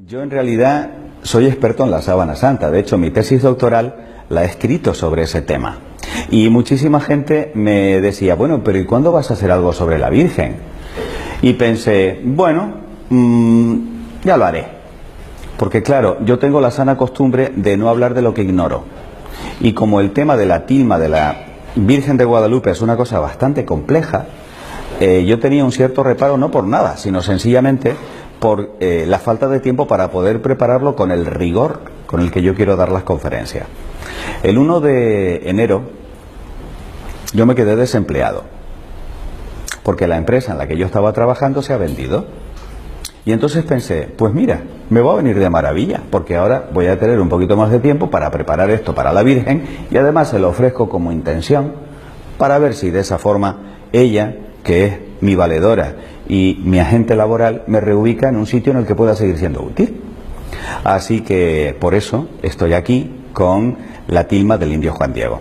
Yo en realidad soy experto en la sábana santa. De hecho, mi tesis doctoral la he escrito sobre ese tema. Y muchísima gente me decía, bueno, pero ¿y cuándo vas a hacer algo sobre la Virgen? Y pensé, bueno, ya lo haré. Porque claro, yo tengo la sana costumbre de no hablar de lo que ignoro. Y como el tema de la tilma de la Virgen de Guadalupe es una cosa bastante compleja, yo tenía un cierto reparo, no por nada, sino sencillamente por la falta de tiempo para poder prepararlo con el rigor con el que yo quiero dar las conferencias. El 1 de enero yo me quedé desempleado, porque la empresa en la que yo estaba trabajando se ha vendido. Y entonces pensé, pues mira, me va a venir de maravilla, porque ahora voy a tener un poquito más de tiempo para preparar esto para la Virgen, y además se lo ofrezco como intención para ver si de esa forma ella, que es mi valedora y mi agente laboral, me reubica en un sitio en el que pueda seguir siendo útil. Así que por eso estoy aquí con la tilma del indio Juan Diego.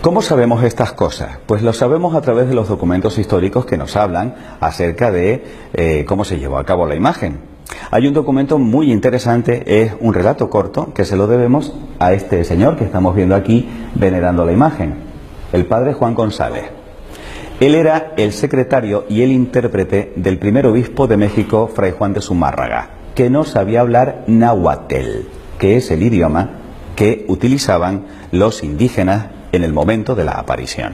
¿Cómo sabemos estas cosas? Pues lo sabemos a través de los documentos históricos que nos hablan acerca de cómo se llevó a cabo la imagen. Hay un documento muy interesante, es un relato corto que se lo debemos a este señor que estamos viendo aquí venerando la imagen, el padre Juan González. Él era el secretario y el intérprete del primer obispo de México, Fray Juan de Zumárraga, que no sabía hablar náhuatl, que es el idioma que utilizaban los indígenas en el momento de la aparición.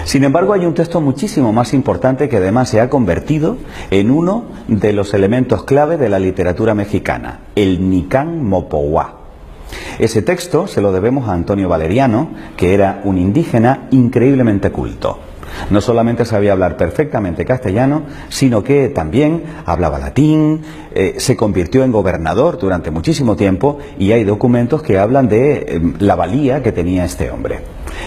Sin embargo, hay un texto muchísimo más importante que además se ha convertido en uno de los elementos clave de la literatura mexicana, el Nicán Mopohuá. Ese texto se lo debemos a Antonio Valeriano, que era un indígena increíblemente culto. No solamente sabía hablar perfectamente castellano, sino que también hablaba latín, se convirtió en gobernador durante muchísimo tiempo y hay documentos que hablan de la valía que tenía este hombre.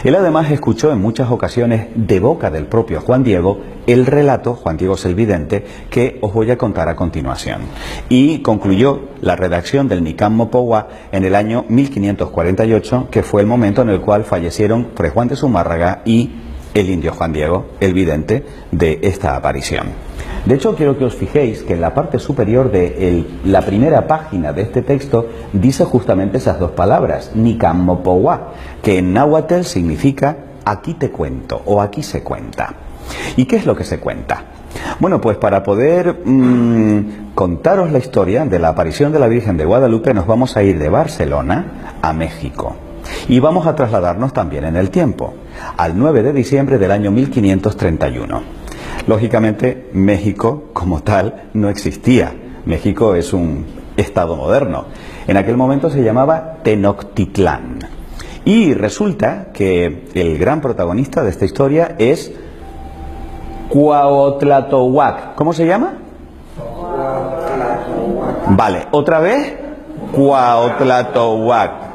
Él además escuchó en muchas ocasiones de boca del propio Juan Diego el relato, Juan Diego es el vidente, que os voy a contar a continuación. Y concluyó la redacción del Nicán Mopohuá en el año 1548, que fue el momento en el cual fallecieron Fray Juan de Zumárraga y el indio Juan Diego, el vidente de esta aparición. De hecho, quiero que os fijéis que en la parte superior de la primera página de este texto dice justamente esas dos palabras, Nicán Mopohuá, que en náhuatl significa aquí te cuento o aquí se cuenta. ¿Y qué es lo que se cuenta? Bueno, pues para poder contaros la historia de la aparición de la Virgen de Guadalupe nos vamos a ir de Barcelona a México. Y vamos a trasladarnos también en el tiempo, al 9 de diciembre del año 1531. Lógicamente, México como tal no existía. México es un estado moderno. En aquel momento se llamaba Tenochtitlán. Y resulta que el gran protagonista de esta historia es Cuauhtlatohuac. ¿Cómo se llama? Vale, otra vez, Cuauhtlatohuac.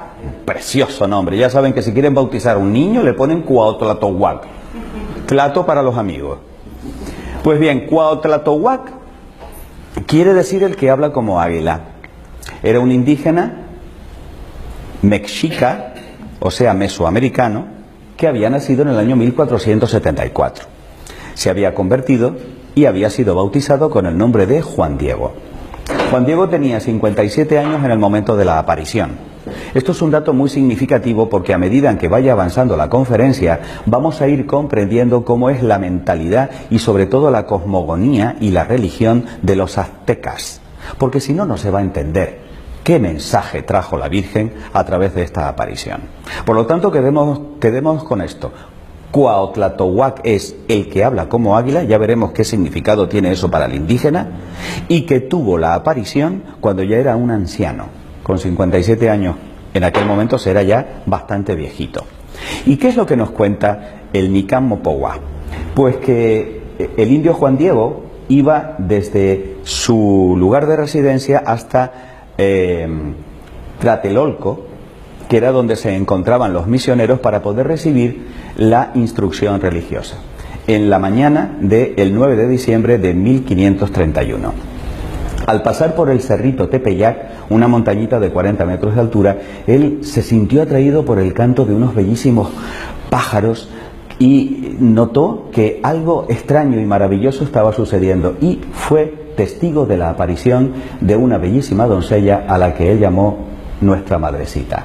Precioso nombre. Ya saben que si quieren bautizar a un niño le ponen Cuauhtlatohuac. Tlato para los amigos. Pues bien, Cuauhtlatohuac quiere decir el que habla como águila. Era un indígena mexica, o sea, mesoamericano, que había nacido en el año 1474. Se había convertido y había sido bautizado con el nombre de Juan Diego. Juan Diego tenía 57 años en el momento de la aparición. Esto es un dato muy significativo porque a medida en que vaya avanzando la conferencia vamos a ir comprendiendo cómo es la mentalidad y sobre todo la cosmogonía y la religión de los aztecas, porque si no, no se va a entender qué mensaje trajo la Virgen a través de esta aparición. Por lo tanto, quedemos con esto. Cuauhtlatohuac es el que habla como águila, ya veremos qué significado tiene eso para el indígena, y que tuvo la aparición cuando ya era un anciano, con 57 años. En aquel momento será ya bastante viejito. ¿Y qué es lo que nos cuenta el Nicán Mopohuá? Pues que el indio Juan Diego iba desde su lugar de residencia hasta Tlatelolco, que era donde se encontraban los misioneros para poder recibir la instrucción religiosa, en la mañana del 9 de diciembre de 1531. Al pasar por el cerrito Tepeyac, una montañita de 40 metros de altura, él se sintió atraído por el canto de unos bellísimos pájaros y notó que algo extraño y maravilloso estaba sucediendo y fue testigo de la aparición de una bellísima doncella a la que él llamó nuestra madrecita.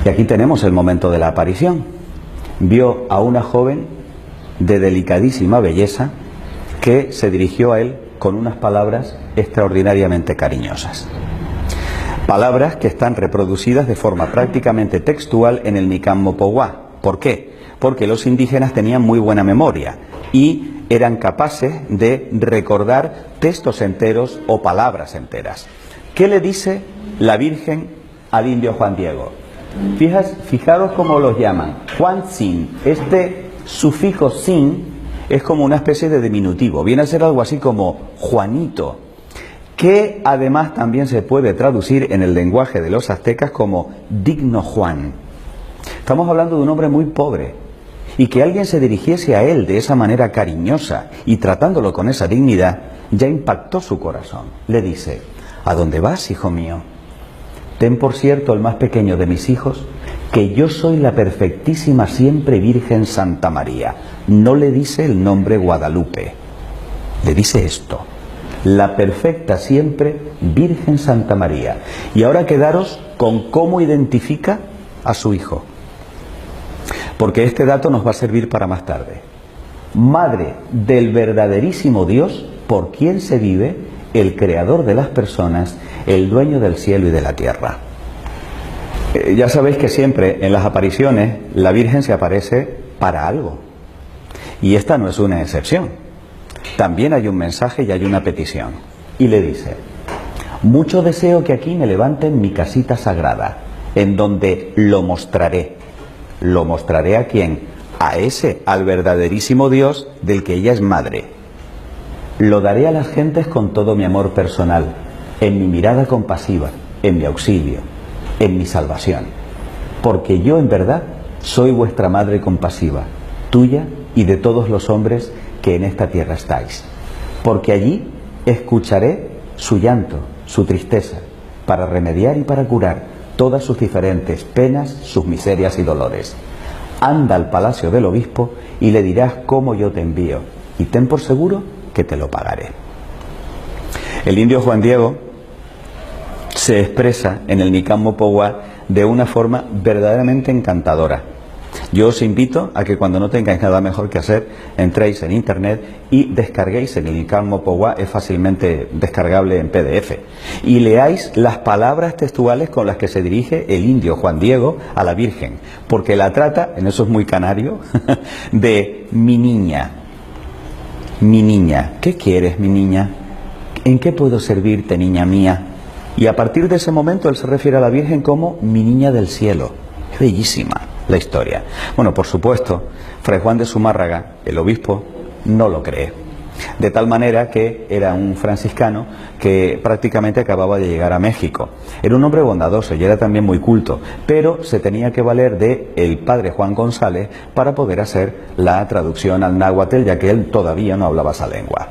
Y aquí tenemos el momento de la aparición. Vio a una joven de delicadísima belleza que se dirigió a él con unas palabras extraordinariamente cariñosas. Palabras que están reproducidas de forma prácticamente textual en el Nican Mopogua. ¿Por qué? Porque los indígenas tenían muy buena memoria y eran capaces de recordar textos enteros o palabras enteras. ¿Qué le dice la Virgen al indio Juan Diego? Fijaros cómo los llaman. Juan Sin. Este sufijo sin es como una especie de diminutivo. Viene a ser algo así como Juanito, que además también se puede traducir en el lenguaje de los aztecas como digno Juan. Estamos hablando de un hombre muy pobre, y que alguien se dirigiese a él de esa manera cariñosa y tratándolo con esa dignidad, ya impactó su corazón. Le dice: ¿a dónde vas, hijo mío? Ten por cierto, el más pequeño de mis hijos, que yo soy la perfectísima siempre Virgen Santa María. No le dice el nombre Guadalupe, le dice esto: la perfecta siempre Virgen Santa María. Y ahora quedaros con cómo identifica a su hijo, porque este dato nos va a servir para más tarde. Madre del verdaderísimo Dios, por quien se vive, el creador de las personas, el dueño del cielo y de la tierra. Ya sabéis que siempre en las apariciones la Virgen se aparece para algo, y esta no es una excepción. También hay un mensaje y hay una petición, y le dice: mucho deseo que aquí me levanten mi casita sagrada, en donde lo mostraré. ¿Lo mostraré a quién? A ese, al verdaderísimo Dios del que ella es madre. Lo daré a las gentes con todo mi amor personal, en mi mirada compasiva, en mi auxilio, en mi salvación. Porque yo en verdad soy vuestra madre compasiva, tuya y de todos los hombres que en esta tierra estáis. Porque allí escucharé su llanto, su tristeza, para remediar y para curar todas sus diferentes penas, sus miserias y dolores. Anda al palacio del obispo y le dirás cómo yo te envío, y ten por seguro que te lo pagaré. El indio Juan Diego se expresa en el Nican Mopogua de una forma verdaderamente encantadora. Yo os invito a que cuando no tengáis nada mejor que hacer, entréis en internet y descarguéis el Nican Mopogua, es fácilmente descargable en PDF, y leáis las palabras textuales con las que se dirige el indio Juan Diego a la Virgen, porque la trata, en eso es muy canario, de mi niña. Mi niña, ¿qué quieres, mi niña? ¿En qué puedo servirte, niña mía? Y a partir de ese momento él se refiere a la Virgen como mi niña del cielo. Es bellísima la historia. Bueno, por supuesto, Fray Juan de Zumárraga, el obispo, no lo cree. De tal manera que era un franciscano que prácticamente acababa de llegar a México. Era un hombre bondadoso y era también muy culto, pero se tenía que valer de el padre Juan González para poder hacer la traducción al náhuatl, ya que él todavía no hablaba esa lengua.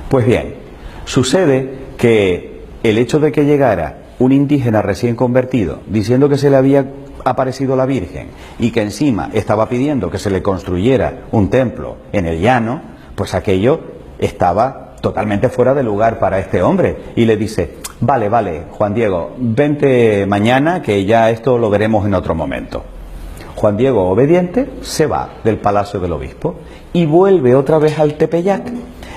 Pues bien, sucede que el hecho de que llegara un indígena recién convertido diciendo que se le había aparecido la Virgen y que encima estaba pidiendo que se le construyera un templo en el llano, pues aquello estaba totalmente fuera de lugar para este hombre, y le dice: vale, Juan Diego, vente mañana que ya esto lo veremos en otro momento. Juan Diego, obediente, se va del palacio del obispo y vuelve otra vez al Tepeyac,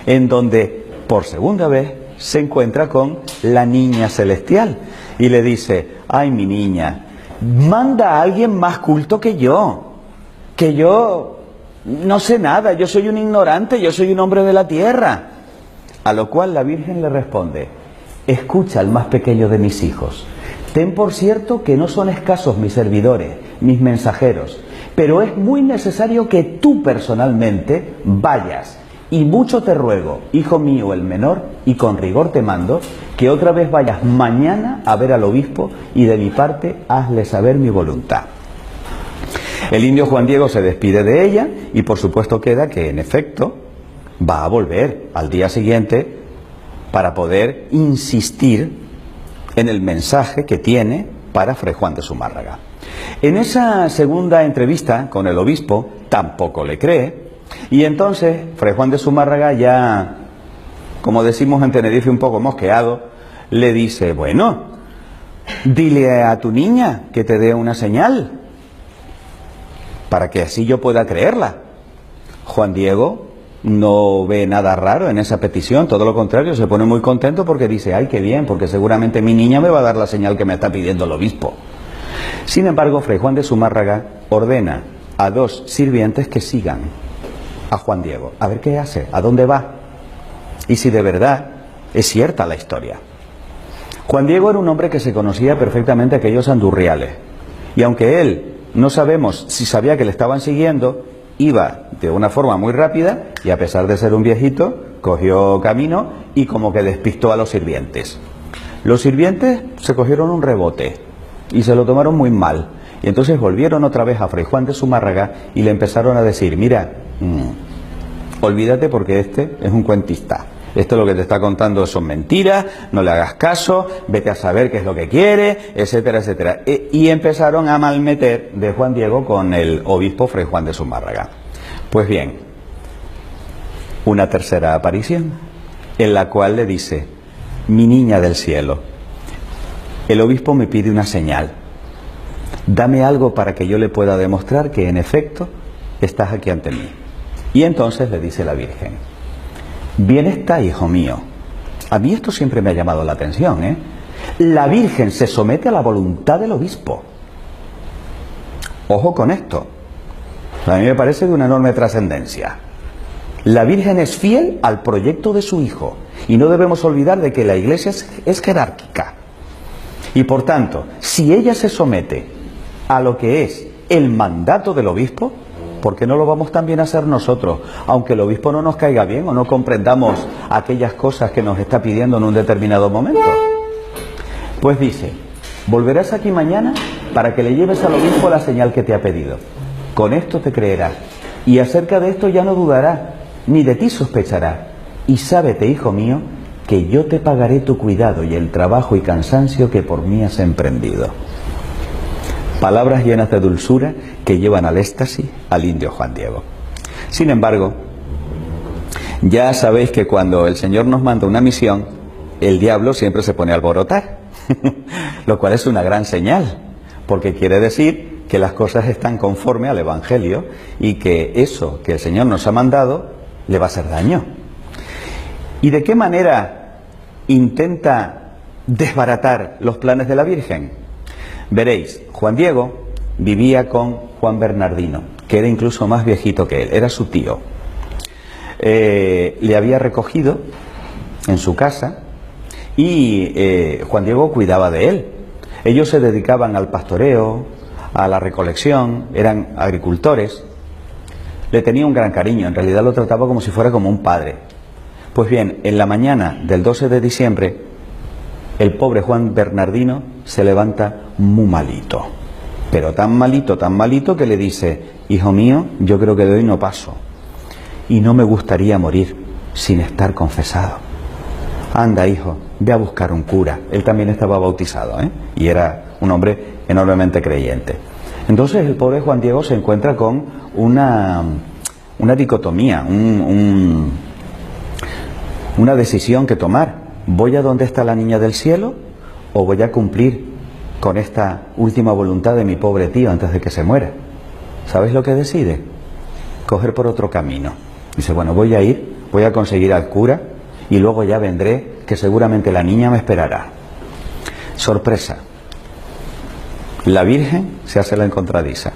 en donde por segunda vez se encuentra con la niña celestial y le dice: ay, mi niña, manda a alguien más culto que yo no sé nada, yo soy un ignorante, yo soy un hombre de la tierra. A lo cual la Virgen le responde: escucha al más pequeño de mis hijos, ten por cierto que no son escasos mis servidores, mis mensajeros, pero es muy necesario que tú personalmente vayas, y mucho te ruego, hijo mío el menor, y con rigor te mando, que otra vez vayas mañana a ver al obispo, y de mi parte hazle saber mi voluntad. El indio Juan Diego se despide de ella y por supuesto queda que en efecto va a volver al día siguiente para poder insistir en el mensaje que tiene para Fray Juan de Zumárraga. En esa segunda entrevista con el obispo tampoco le cree, y entonces Fray Juan de Zumárraga ya como decimos en Tenerife, un poco mosqueado, le dice, bueno, dile a tu niña que te dé una señal, para que así yo pueda creerla. Juan Diego no ve nada raro en esa petición, todo lo contrario, se pone muy contento porque dice, ay, qué bien, porque seguramente mi niña me va a dar la señal que me está pidiendo el obispo. Sin embargo, Fray Juan de Zumárraga ordena a 2 sirvientes que sigan a Juan Diego, a ver qué hace, a dónde va, y si de verdad es cierta la historia. Juan Diego era un hombre que se conocía perfectamente a aquellos andurriales, y aunque él no sabemos si sabía que le estaban siguiendo, iba de una forma muy rápida y a pesar de ser un viejito, cogió camino y como que despistó a los sirvientes. Los sirvientes se cogieron un rebote y se lo tomaron muy mal. Y entonces volvieron otra vez a Fray Juan de Zumárraga y le empezaron a decir, mira, olvídate porque este es un cuentista. Esto lo que te está contando son mentiras, no le hagas caso, vete a saber qué es lo que quiere, etcétera, etcétera. Y empezaron a malmeter de Juan Diego con el obispo Fray Juan de Zumárraga. Pues bien, una tercera aparición, en la cual le dice, mi niña del cielo, el obispo me pide una señal. Dame algo para que yo le pueda demostrar que en efecto estás aquí ante mí. Y entonces le dice la Virgen, bien está, hijo mío. A mí esto siempre me ha llamado la atención, ¿eh? La Virgen se somete a la voluntad del obispo. Ojo con esto. A mí me parece de una enorme trascendencia. La Virgen es fiel al proyecto de su hijo. Y no debemos olvidar de que la Iglesia es jerárquica. Y por tanto, si ella se somete a lo que es el mandato del obispo, ¿por qué no lo vamos también a hacer nosotros? Aunque el obispo no nos caiga bien o no comprendamos aquellas cosas que nos está pidiendo en un determinado momento. Pues dice, volverás aquí mañana para que le lleves al obispo la señal que te ha pedido. Con esto te creerá. Y acerca de esto ya no dudará, ni de ti sospechará. Y sábete, hijo mío, que yo te pagaré tu cuidado y el trabajo y cansancio que por mí has emprendido. Palabras llenas de dulzura que llevan al éxtasis al indio Juan Diego. Sin embargo, ya sabéis que cuando el Señor nos manda una misión, el diablo siempre se pone a alborotar, lo cual es una gran señal, porque quiere decir que las cosas están conforme al Evangelio y que eso que el Señor nos ha mandado le va a hacer daño. ¿Y de qué manera intenta desbaratar los planes de la Virgen? Veréis, Juan Diego vivía con Juan Bernardino, que era incluso más viejito que él, era su tío. Le había recogido en su casa y Juan Diego cuidaba de él. Ellos se dedicaban al pastoreo, a la recolección, eran agricultores. Le tenía un gran cariño, en realidad lo trataba como si fuera como un padre. Pues bien, en la mañana del 12 de diciembre, el pobre Juan Bernardino se levanta muy malito, pero tan malito que le dice, hijo mío, yo creo que de hoy no paso y no me gustaría morir sin estar confesado. Anda, hijo, ve a buscar un cura. Él también estaba bautizado, ¿eh? Y era un hombre enormemente creyente. Entonces el pobre Juan Diego se encuentra con una dicotomía, una decisión que tomar. ¿Voy a donde está la niña del cielo o voy a cumplir con esta última voluntad de mi pobre tío antes de que se muera? ¿Sabes lo que decide? Coger por otro camino. Dice, bueno, voy a conseguir al cura y luego ya vendré, que seguramente la niña me esperará. Sorpresa. La Virgen se hace la encontradiza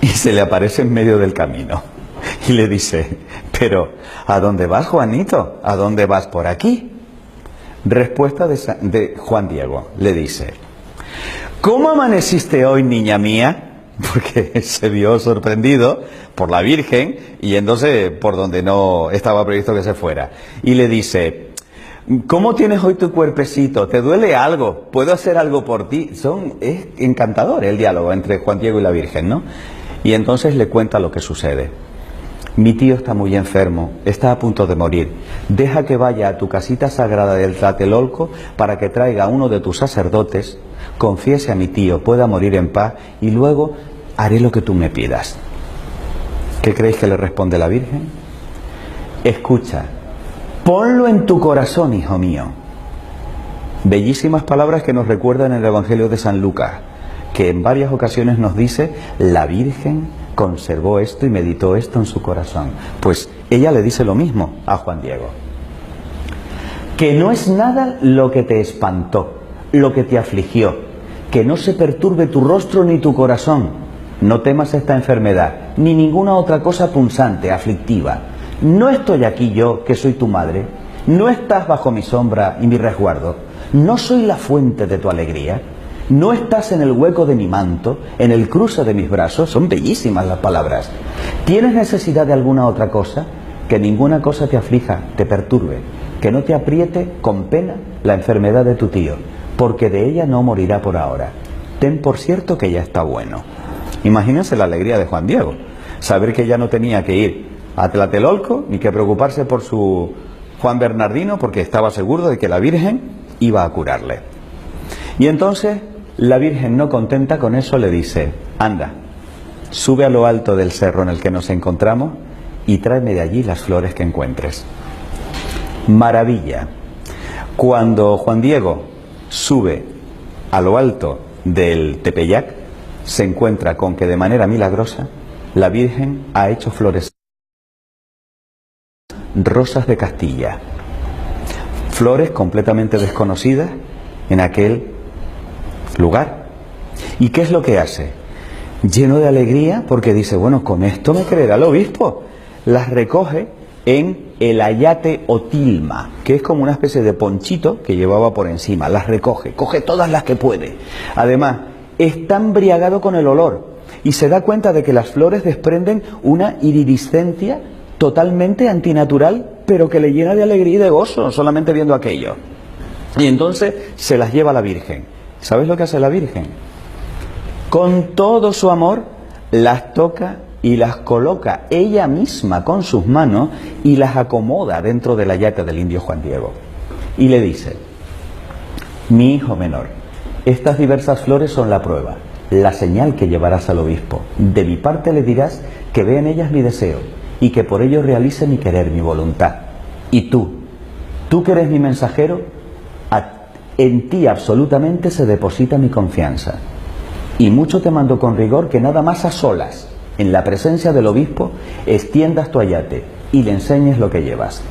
y se le aparece en medio del camino y le dice, pero ¿a dónde vas, Juanito? ¿A dónde vas por aquí? Respuesta de Juan Diego, le dice, ¿cómo amaneciste hoy, niña mía? Porque se vio sorprendido por la Virgen y entonces por donde no estaba previsto que se fuera. Y le dice, ¿cómo tienes hoy tu cuerpecito? ¿Te duele algo? ¿Puedo hacer algo por ti? Es encantador el diálogo entre Juan Diego y la Virgen, ¿no? Y entonces le cuenta lo que sucede. Mi tío está muy enfermo, está a punto de morir. Deja que vaya a tu casita sagrada del Tlatelolco para que traiga a uno de tus sacerdotes, confiese a mi tío, pueda morir en paz y luego haré lo que tú me pidas. ¿Qué creéis que le responde la Virgen? Escucha, Ponlo en tu corazón, hijo mío. Bellísimas palabras que nos recuerdan el Evangelio de San Lucas, que en varias ocasiones nos dice, la Virgen conservó esto y meditó esto en su corazón. Pues ella le dice lo mismo a Juan Diego. Que no es nada lo que te espantó, lo que te afligió, que no se perturbe tu rostro ni tu corazón. No temas esta enfermedad, ni ninguna otra cosa punzante, aflictiva. ¿No estoy aquí yo, que soy tu madre? ¿No estás bajo mi sombra y mi resguardo? ¿No soy la fuente de tu alegría? ¿No estás en el hueco de mi manto, en el cruce de mis brazos? Son bellísimas las palabras. ¿Tienes necesidad de alguna otra cosa? Que ninguna cosa te aflija, te perturbe, que no te apriete con pena la enfermedad de tu tío, porque de ella no morirá por ahora. Ten por cierto que ya está bueno. Imagínense la alegría de Juan Diego, saber que ya no tenía que ir a Tlatelolco ni que preocuparse por su Juan Bernardino, porque estaba seguro de que la Virgen iba a curarle. Y entonces la Virgen, no contenta con eso, le dice, anda, sube a lo alto del cerro en el que nos encontramos y tráeme de allí las flores que encuentres. Maravilla. Cuando Juan Diego sube a lo alto del Tepeyac, se encuentra con que de manera milagrosa la Virgen ha hecho flores, rosas de Castilla, flores completamente desconocidas en aquel lugar. ¿Y qué es lo que hace? Lleno de alegría, porque dice, bueno, con esto me creerá el obispo. Las recoge en el ayate o tilma, que es como una especie de ponchito que llevaba por encima. Las recoge, coge todas las que puede. Además, está embriagado con el olor y se da cuenta de que las flores desprenden una iridiscencia totalmente antinatural, pero que le llena de alegría y de gozo solamente viendo aquello. Y entonces se las lleva a la Virgen. ¿Sabes lo que hace la Virgen? Con todo su amor las toca y las coloca ella misma con sus manos y las acomoda dentro del ayate del indio Juan Diego. Y le dice, mi hijo menor, estas diversas flores son la prueba, la señal que llevarás al obispo. De mi parte le dirás que vea en ellas mi deseo y que por ello realice mi querer, mi voluntad. Y tú que eres mi mensajero, en ti absolutamente se deposita mi confianza. Y mucho te mando con rigor que nada más a solas, en la presencia del obispo, extiendas tu ayate y le enseñes lo que llevas.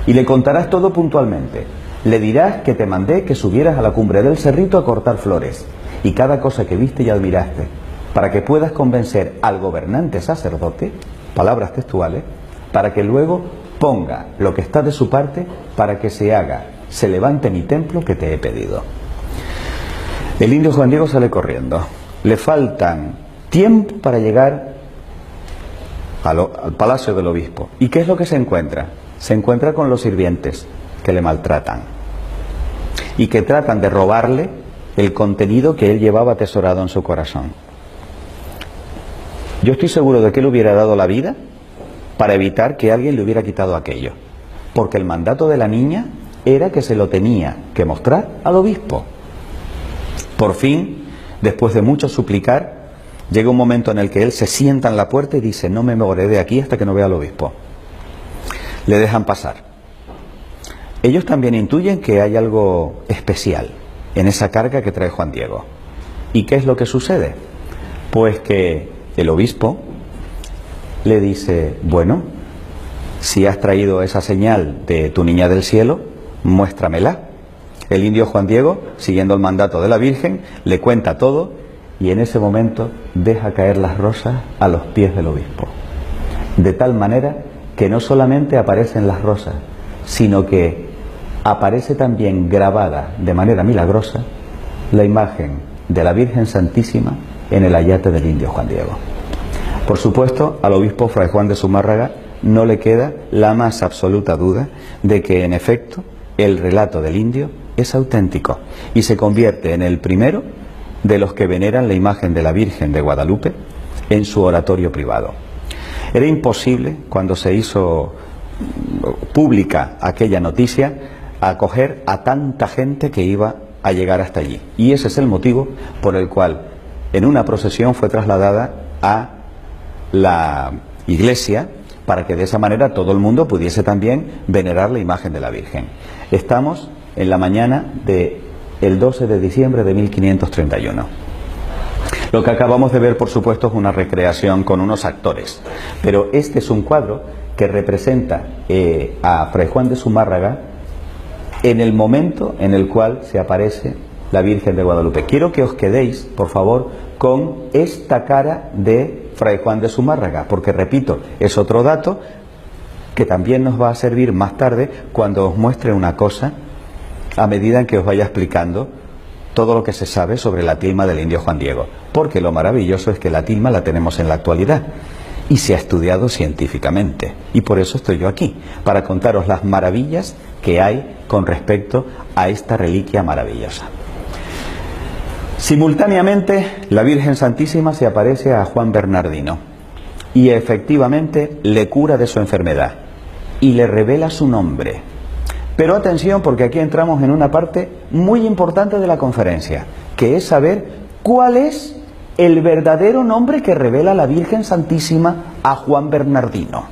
Y le contarás todo puntualmente. Le dirás que te mandé que subieras a la cumbre del cerrito a cortar flores, y cada cosa que viste y admiraste, para que puedas convencer al gobernante sacerdote, palabras textuales, para que luego ponga lo que está de su parte para que se haga, se levante mi templo que te he pedido. El indio Juan Diego sale corriendo. Le faltan tiempo para llegar al palacio del obispo. ¿Y qué es lo que se encuentra? Se encuentra con los sirvientes que le maltratan y que tratan de robarle el contenido que él llevaba atesorado en su corazón. Yo estoy seguro de que él hubiera dado la vida para evitar que alguien le hubiera quitado aquello, porque el mandato de la niña era que se lo tenía que mostrar al obispo. Por fin, después de mucho suplicar, llega un momento en el que él se sienta en la puerta y dice, no me moveré de aquí hasta que no vea al obispo. Le dejan pasar. Ellos también intuyen que hay algo especial en esa carga que trae Juan Diego. ¿Y qué es lo que sucede? Pues que el obispo le dice, bueno, si has traído esa señal de tu niña del cielo, muéstramela. El indio Juan Diego, siguiendo el mandato de la Virgen, le cuenta todo y en ese momento deja caer las rosas a los pies del obispo. De tal manera que no solamente aparecen las rosas, sino que aparece también grabada de manera milagrosa la imagen de la Virgen Santísima en el ayate del indio Juan Diego. Por supuesto, al obispo Fray Juan de Zumárraga no le queda la más absoluta duda de que, en efecto, el relato del indio es auténtico y se convierte en el primero de los que veneran la imagen de la Virgen de Guadalupe en su oratorio privado. Era imposible, cuando se hizo pública aquella noticia, acoger a tanta gente que iba a llegar hasta allí. Y ese es el motivo por el cual en una procesión fue trasladada a la iglesia para que de esa manera todo el mundo pudiese también venerar la imagen de la Virgen. Estamos en la mañana del 12 de diciembre de 1531. Lo que acabamos de ver, por supuesto, es una recreación con unos actores, pero este es un cuadro que representa a Fray Juan de Zumárraga en el momento en el cual se aparece la Virgen de Guadalupe. Quiero que os quedéis, por favor, con esta cara de Fray Juan de Zumárraga, porque, repito, es otro dato que también nos va a servir más tarde cuando os muestre una cosa a medida en que os vaya explicando todo lo que se sabe sobre la tilma del indio Juan Diego, porque lo maravilloso es que la tilma la tenemos en la actualidad y se ha estudiado científicamente, y por eso estoy yo aquí, para contaros las maravillas que hay con respecto a esta reliquia maravillosa. Simultáneamente, la Virgen Santísima se aparece a Juan Bernardino y efectivamente le cura de su enfermedad y le revela su nombre. Pero atención, porque aquí entramos en una parte muy importante de la conferencia, que es saber cuál es el verdadero nombre que revela la Virgen Santísima a Juan Bernardino.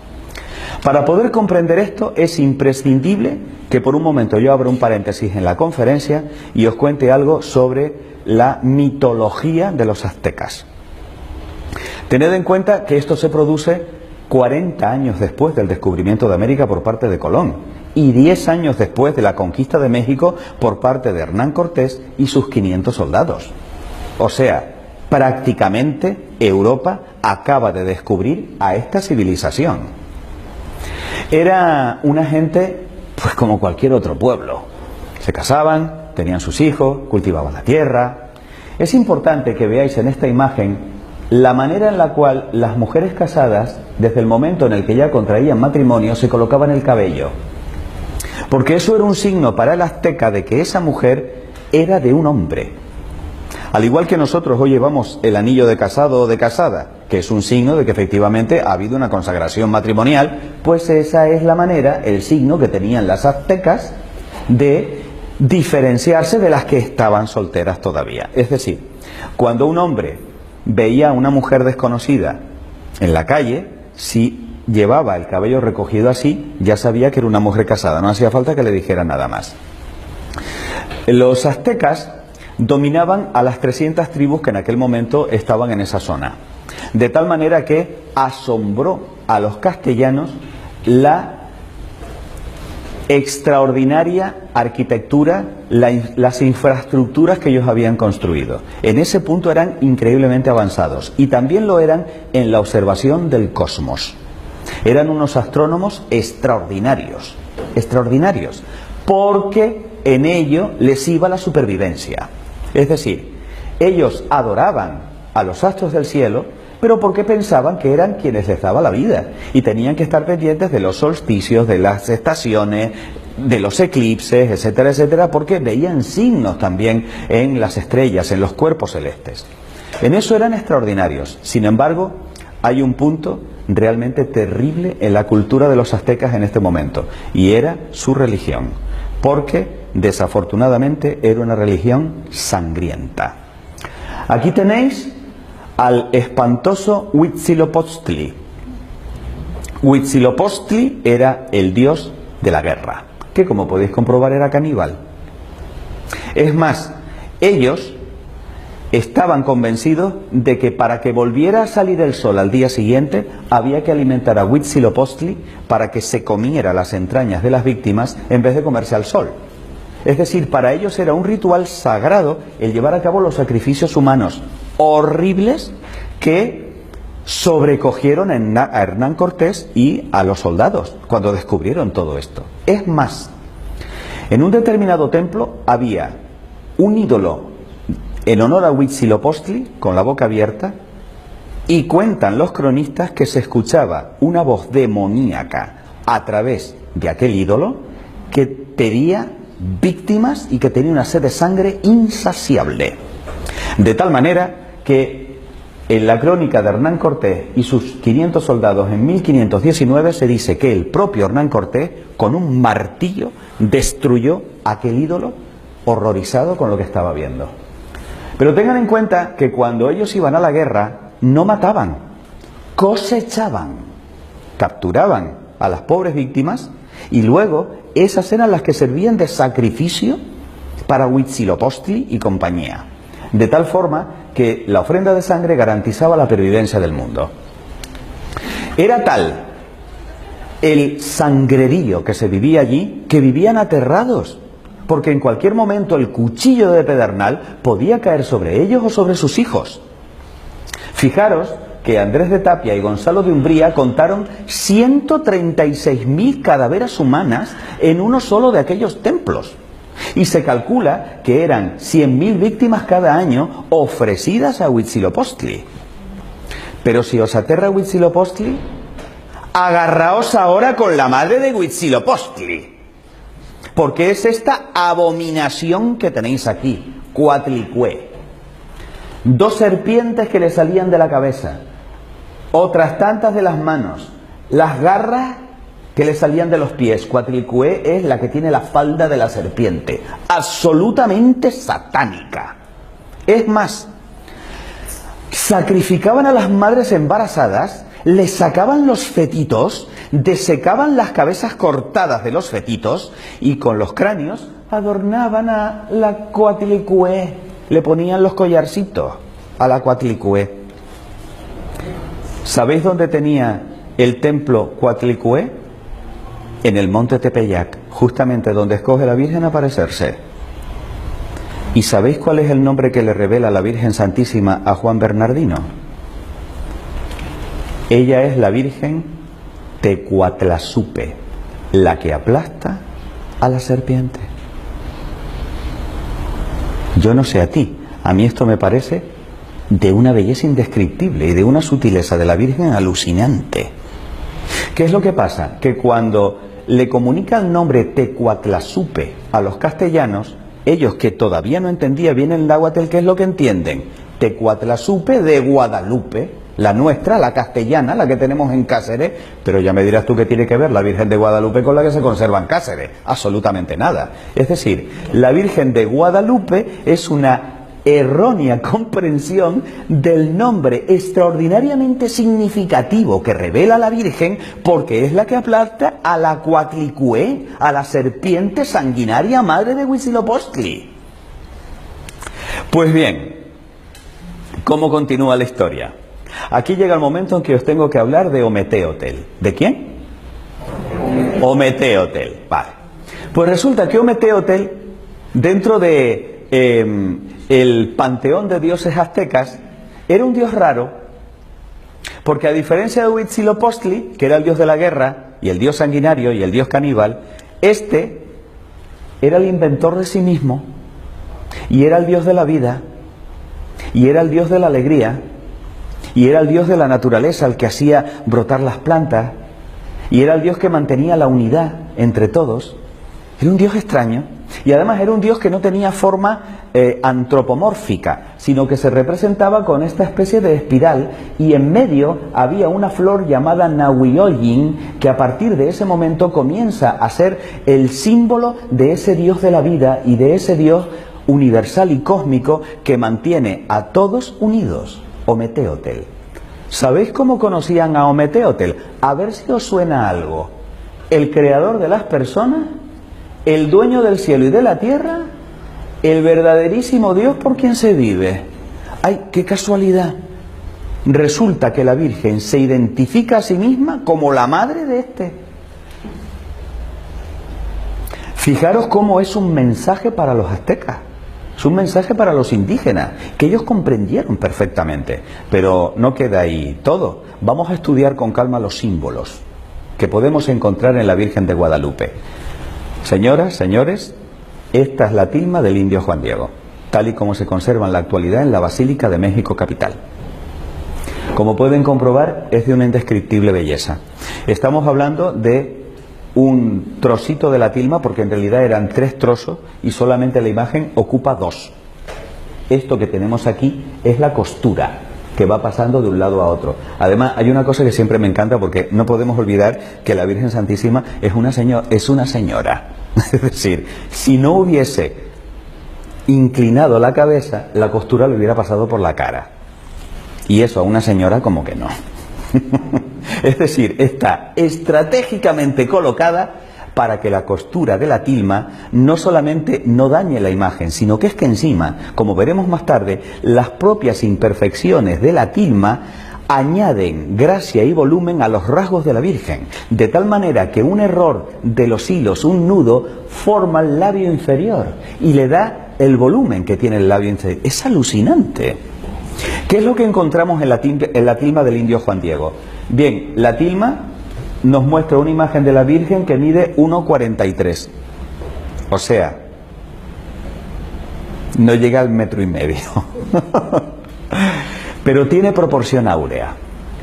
Para poder comprender esto es imprescindible que por un momento yo abra un paréntesis en la conferencia y os cuente algo sobre la mitología de los aztecas. Tened en cuenta que esto se produce 40 años después del descubrimiento de América por parte de Colón y 10 años después de la conquista de México por parte de Hernán Cortés y sus 500 soldados. O sea, prácticamente Europa acaba de descubrir a esta civilización. Era una gente pues como cualquier otro pueblo. Se casaban, tenían sus hijos, cultivaban la tierra. Es importante que veáis en esta imagen la manera en la cual las mujeres casadas, desde el momento en el que ya contraían matrimonio, se colocaban el cabello. Porque eso era un signo para el azteca de que esa mujer era de un hombre. Al igual que nosotros hoy llevamos el anillo de casado o de casada, que es un signo de que efectivamente ha habido una consagración matrimonial, pues esa es la manera, el signo que tenían las aztecas de diferenciarse de las que estaban solteras todavía. Es decir, cuando un hombre veía a una mujer desconocida en la calle, si llevaba el cabello recogido así, ya sabía que era una mujer casada, no hacía falta que le dijera nada más. Los aztecas dominaban a las 300 tribus que en aquel momento estaban en esa zona, de tal manera que asombró a los castellanos la extraordinaria arquitectura, las infraestructuras que ellos habían construido. En ese punto eran increíblemente avanzados y también lo eran en la observación del cosmos. Eran unos astrónomos extraordinarios, porque en ello les iba la supervivencia. Es decir, ellos adoraban a los astros del cielo, pero porque pensaban que eran quienes les daba la vida y tenían que estar pendientes de los solsticios, de las estaciones, de los eclipses, etcétera, etcétera, porque veían signos también en las estrellas, en los cuerpos celestes. En eso eran extraordinarios. Sin embargo, hay un punto realmente terrible en la cultura de los aztecas en este momento, y era su religión, porque desafortunadamente era una religión sangrienta. Aquí tenéis al espantoso Huitzilopochtli. Huitzilopochtli era el dios de la guerra, que como podéis comprobar era caníbal. Es más, ellos estaban convencidos de que para que volviera a salir el sol al día siguiente había que alimentar a Huitzilopochtli para que se comiera las entrañas de las víctimas en vez de comerse al sol. Es decir, para ellos era un ritual sagrado el llevar a cabo los sacrificios humanos horribles que sobrecogieron a Hernán Cortés y a los soldados cuando descubrieron todo esto. Es más, en un determinado templo había un ídolo en honor a Huitzilopochtli con la boca abierta, y cuentan los cronistas que se escuchaba una voz demoníaca a través de aquel ídolo que pedía víctimas y que tenía una sed de sangre insaciable. De tal manera que en la crónica de Hernán Cortés y sus 500 soldados en 1519 se dice que el propio Hernán Cortés con un martillo destruyó aquel ídolo horrorizado con lo que estaba viendo. Pero tengan en cuenta que cuando ellos iban a la guerra no mataban, cosechaban. capturaban a las pobres víctimas y luego esas eran las que servían de sacrificio para Huitzilopochtli y compañía, de tal forma que la ofrenda de sangre garantizaba la pervivencia del mundo. Era tal el sangrerío que se vivía allí que vivían aterrados, porque en cualquier momento el cuchillo de pedernal podía caer sobre ellos o sobre sus hijos. Fijaros que Andrés de Tapia y Gonzalo de Umbría contaron 136.000 cadáveres humanas en uno solo de aquellos templos. Y se calcula que eran 100.000 víctimas cada año ofrecidas a Huitzilopochtli. Pero si os aterra Huitzilopochtli, agarraos ahora con la madre de Huitzilopochtli, porque es esta abominación que tenéis aquí, Coatlicue. 2 serpientes que le salían de la cabeza, otras tantas de las manos, las garras que le salían de los pies. Coatlicue es la que tiene la falda de la serpiente, absolutamente satánica. Es más, sacrificaban a las madres embarazadas, les sacaban los fetitos, desecaban las cabezas cortadas de los fetitos y con los cráneos adornaban a la Coatlicue, le ponían los collarcitos a la Coatlicue. ¿Sabéis dónde tenía el templo Coatlicue? En el monte Tepeyac, justamente donde escoge la Virgen aparecerse. ¿Y sabéis cuál es el nombre que le revela la Virgen Santísima a Juan Bernardino? Ella es la Virgen Tecuatlazupe, la que aplasta a la serpiente. Yo no sé a ti, a mí esto me parece de una belleza indescriptible y de una sutileza de la Virgen alucinante. ¿Qué es lo que pasa? Que cuando le comunica el nombre Tecuatlazupe a los castellanos, ellos que todavía no entendían bien el náhuatl, ¿qué es lo que entienden? Tecuatlazupe de Guadalupe, la nuestra, la castellana, la que tenemos en Cáceres, pero ya me dirás tú qué tiene que ver la Virgen de Guadalupe con la que se conserva en Cáceres. Absolutamente nada. Es decir, la Virgen de Guadalupe es una errónea comprensión del nombre extraordinariamente significativo que revela la Virgen, porque es la que aplasta a la Coatlicue, a la serpiente sanguinaria madre de Huitzilopochtli. Pues bien, ¿cómo continúa la historia? Aquí llega el momento en que os tengo que hablar de Ometeotl. ¿De quién? Ometeotl. Vale. Pues resulta que Ometeotl, dentro de el panteón de dioses aztecas, era un dios raro, porque a diferencia de Huitzilopochtli, que era el dios de la guerra y el dios sanguinario y el dios caníbal, este era el inventor de sí mismo y era el dios de la vida y era el dios de la alegría y era el dios de la naturaleza, el que hacía brotar las plantas, y era el dios que mantenía la unidad entre todos. Era un dios extraño, y además era un dios que no tenía forma antropomórfica, sino que se representaba con esta especie de espiral, y en medio había una flor llamada Nahuioyin, que a partir de ese momento comienza a ser el símbolo de ese dios de la vida y de ese dios universal y cósmico que mantiene a todos unidos. Ometeotl. ¿Sabéis cómo conocían a Ometeotl? A ver si os suena algo. El creador de las personas, el dueño del cielo y de la tierra, el verdaderísimo Dios por quien se vive. ¡Ay, qué casualidad! Resulta que la Virgen se identifica a sí misma como la madre de este. Fijaros cómo es un mensaje para los aztecas. Es un mensaje para los indígenas, que ellos comprendieron perfectamente. Pero no queda ahí todo. Vamos a estudiar con calma los símbolos que podemos encontrar en la Virgen de Guadalupe. Señoras, señores, esta es la tilma del indio Juan Diego, tal y como se conserva en la actualidad en la Basílica de México Capital. Como pueden comprobar, es de una indescriptible belleza. Estamos hablando de un trocito de la tilma, porque en realidad eran 3 trozos y solamente la imagen ocupa 2. Esto que tenemos aquí es la costura que va pasando de un lado a otro. Además, hay una cosa que siempre me encanta, porque no podemos olvidar que la Virgen Santísima es una señora. Es decir, si no hubiese inclinado la cabeza, la costura le hubiera pasado por la cara. Y eso a una señora como que no. Es decir, está estratégicamente colocada para que la costura de la tilma no solamente no dañe la imagen, sino que es que encima, como veremos más tarde, las propias imperfecciones de la tilma añaden gracia y volumen a los rasgos de la Virgen, de tal manera que un error de los hilos, un nudo, forma el labio inferior y le da el volumen que tiene el labio inferior. Es alucinante. ¿Qué es lo que encontramos en la tilma del indio Juan Diego? Bien, la tilma nos muestra una imagen de la Virgen que mide 1,43. O sea, no llega al 1,5 metros. Pero tiene proporción áurea.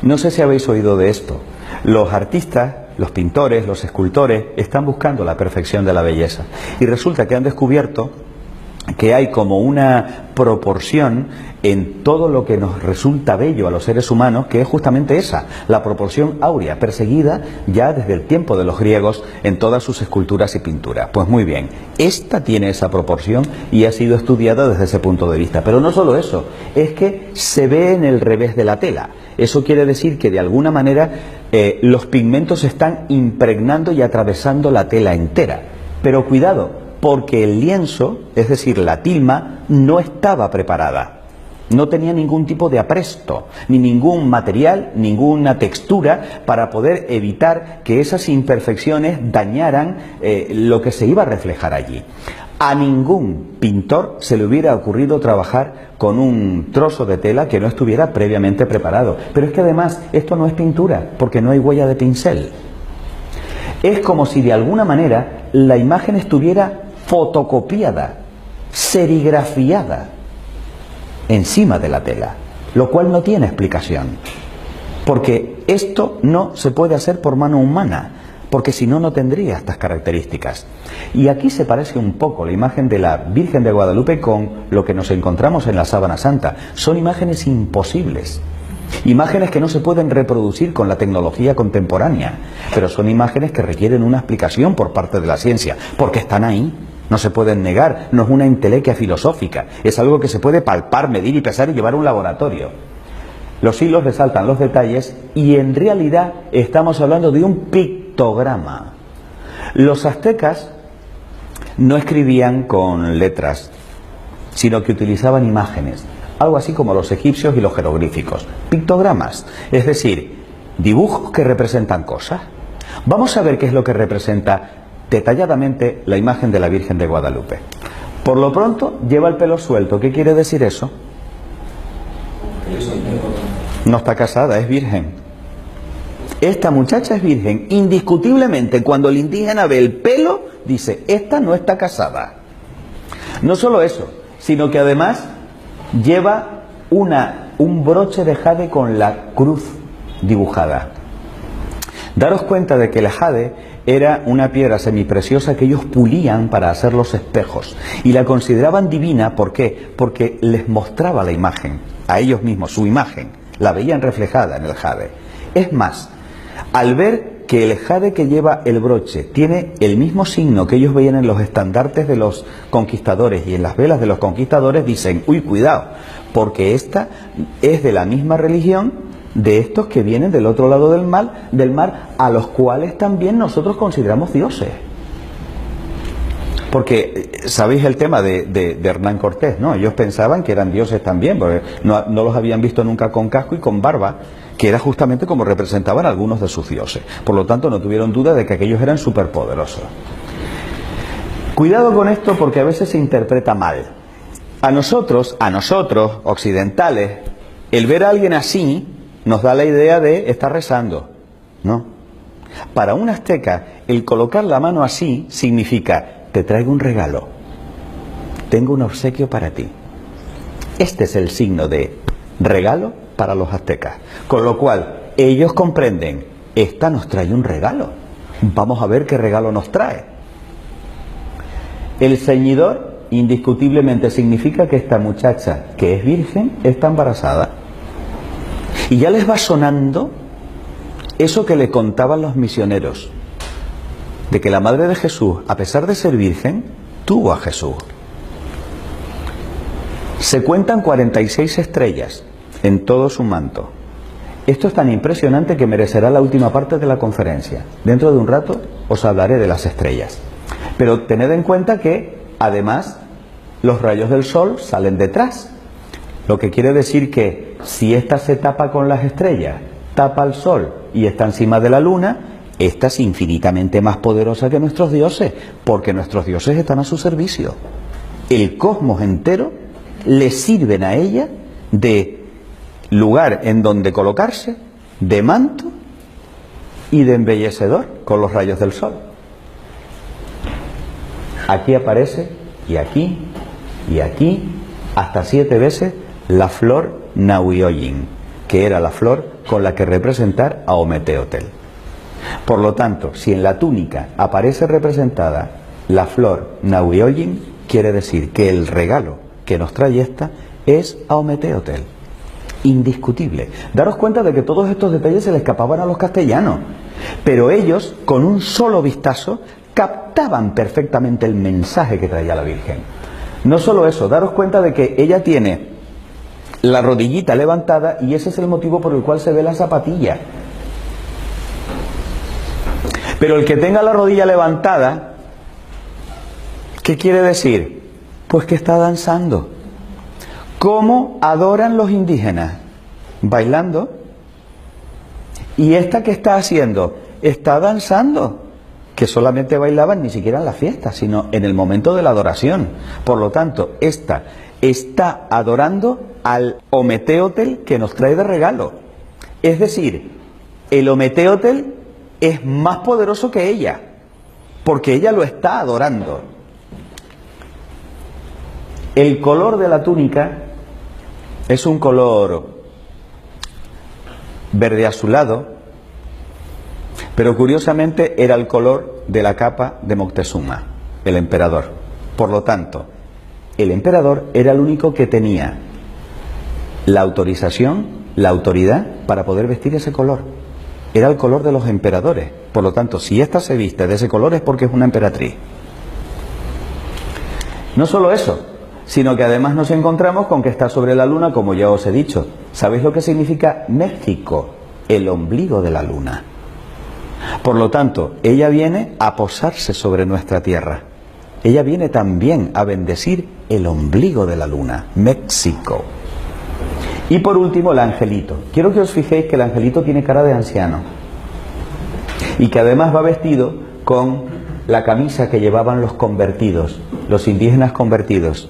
No sé si habéis oído de esto. Los artistas, los pintores, los escultores están buscando la perfección de la belleza. Y resulta que han descubierto que hay como una proporción en todo lo que nos resulta bello a los seres humanos, que es justamente esa, la proporción áurea, perseguida ya desde el tiempo de los griegos en todas sus esculturas y pinturas. Pues muy bien, esta tiene esa proporción y ha sido estudiada desde ese punto de vista. Pero no solo eso, es que se ve en el revés de la tela. Eso quiere decir que de alguna manera los pigmentos están impregnando y atravesando la tela entera. Pero cuidado, porque el lienzo, es decir, la tilma, no estaba preparada. No tenía ningún tipo de apresto, ni ningún material, ninguna textura para poder evitar que esas imperfecciones dañaran lo que se iba a reflejar allí. A ningún pintor se le hubiera ocurrido trabajar con un trozo de tela que no estuviera previamente preparado. Pero es que además esto no es pintura, porque no hay huella de pincel. Es como si de alguna manera la imagen estuviera fotocopiada, serigrafiada encima de la tela, lo cual no tiene explicación, porque esto no se puede hacer por mano humana, porque si no, no tendría estas características. Y aquí se parece un poco la imagen de la Virgen de Guadalupe con lo que nos encontramos en la Sábana Santa. Son imágenes imposibles, imágenes que no se pueden reproducir con la tecnología contemporánea, pero son imágenes que requieren una explicación por parte de la ciencia, porque están ahí. No se pueden negar, no es una entelequia filosófica, es algo que se puede palpar, medir y pesar y llevar a un laboratorio. Los hilos resaltan los detalles y en realidad estamos hablando de un pictograma. Los aztecas no escribían con letras, sino que utilizaban imágenes, algo así como los egipcios y los jeroglíficos. Pictogramas, es decir, dibujos que representan cosas. Vamos a ver qué es lo que representa detalladamente la imagen de la Virgen de Guadalupe. Por lo pronto lleva el pelo suelto. ¿Qué quiere decir eso? No está casada, es virgen. Esta muchacha es virgen. Indiscutiblemente, cuando el indígena ve el pelo, dice, esta no está casada. No solo eso, sino que además lleva un broche de jade con la cruz dibujada. Daros cuenta de que el jade era una piedra semipreciosa que ellos pulían para hacer los espejos y la consideraban divina. ¿Por qué? Porque les mostraba la imagen, a ellos mismos, su imagen, la veían reflejada en el jade. Es más, al ver que el jade que lleva el broche tiene el mismo signo que ellos veían en los estandartes de los conquistadores y en las velas de los conquistadores, dicen, uy, cuidado, porque esta es de la misma religión de estos que vienen del otro lado del mar, a los cuales también nosotros consideramos dioses. Porque, ¿sabéis el tema de Hernán Cortés, no? Ellos pensaban que eran dioses también, porque no los habían visto nunca con casco y con barba, que era justamente como representaban algunos de sus dioses. Por lo tanto, no tuvieron duda de que aquellos eran superpoderosos. Cuidado con esto, porque a veces se interpreta mal. A nosotros, occidentales, el ver a alguien así nos da la idea de estar rezando, ¿no? Para un azteca, el colocar la mano así significa, te traigo un regalo, tengo un obsequio para ti. Este es el signo de regalo para los aztecas. Con lo cual, ellos comprenden, esta nos trae un regalo, vamos a ver qué regalo nos trae. El ceñidor, indiscutiblemente, significa que esta muchacha, que es virgen, está embarazada. Y ya les va sonando eso que le contaban los misioneros, de que la madre de Jesús, a pesar de ser virgen, tuvo a Jesús. Se cuentan 46 estrellas en todo su manto. Esto es tan impresionante que merecerá la última parte de la conferencia. Dentro de un rato os hablaré de las estrellas. Pero tened en cuenta que, además, los rayos del sol salen detrás. Lo que quiere decir que si ésta se tapa con las estrellas, tapa al sol y está encima de la luna, esta es infinitamente más poderosa que nuestros dioses, porque nuestros dioses están a su servicio. El cosmos entero le sirven a ella de lugar en donde colocarse, de manto y de embellecedor con los rayos del sol. Aquí aparece, y aquí, hasta 7 veces la flor Nahuioyin, que era la flor con la que representar a Ometeotl. Por lo tanto, si en la túnica aparece representada la flor Nahuioyin, quiere decir que el regalo que nos trae esta es a Ometeotl. Indiscutible. Daros cuenta de que todos estos detalles se le escapaban a los castellanos, pero ellos, con un solo vistazo, captaban perfectamente el mensaje que traía la Virgen. No solo eso, daros cuenta de que ella tiene la rodillita levantada y ese es el motivo por el cual se ve la zapatilla. Pero el que tenga la rodilla levantada, ¿qué quiere decir? Pues que está danzando. ¿Cómo adoran los indígenas? Bailando. ¿Y esta qué está haciendo? Está danzando. Que solamente bailaban ni siquiera en la fiesta, sino en el momento de la adoración. Por lo tanto, esta está adorando al Ometeotl que nos trae de regalo. Es decir, el Ometeotl es más poderoso que ella, porque ella lo está adorando. El color de la túnica es un color verde azulado, pero curiosamente era el color de la capa de Moctezuma, el emperador. Por lo tanto, el emperador era el único que tenía la autorización, la autoridad para poder vestir ese color. Era el color de los emperadores. Por lo tanto, si ésta se viste de ese color es porque es una emperatriz. No solo eso, sino que además nos encontramos con que está sobre la luna, como ya os he dicho. ¿Sabéis lo que significa México? El ombligo de la luna. Por lo tanto, ella viene a posarse sobre nuestra tierra. Ella viene también a bendecir el ombligo de la luna, México. Y por último, el angelito. Quiero que os fijéis que el angelito tiene cara de anciano y que además va vestido con la camisa que llevaban los convertidos, los indígenas convertidos.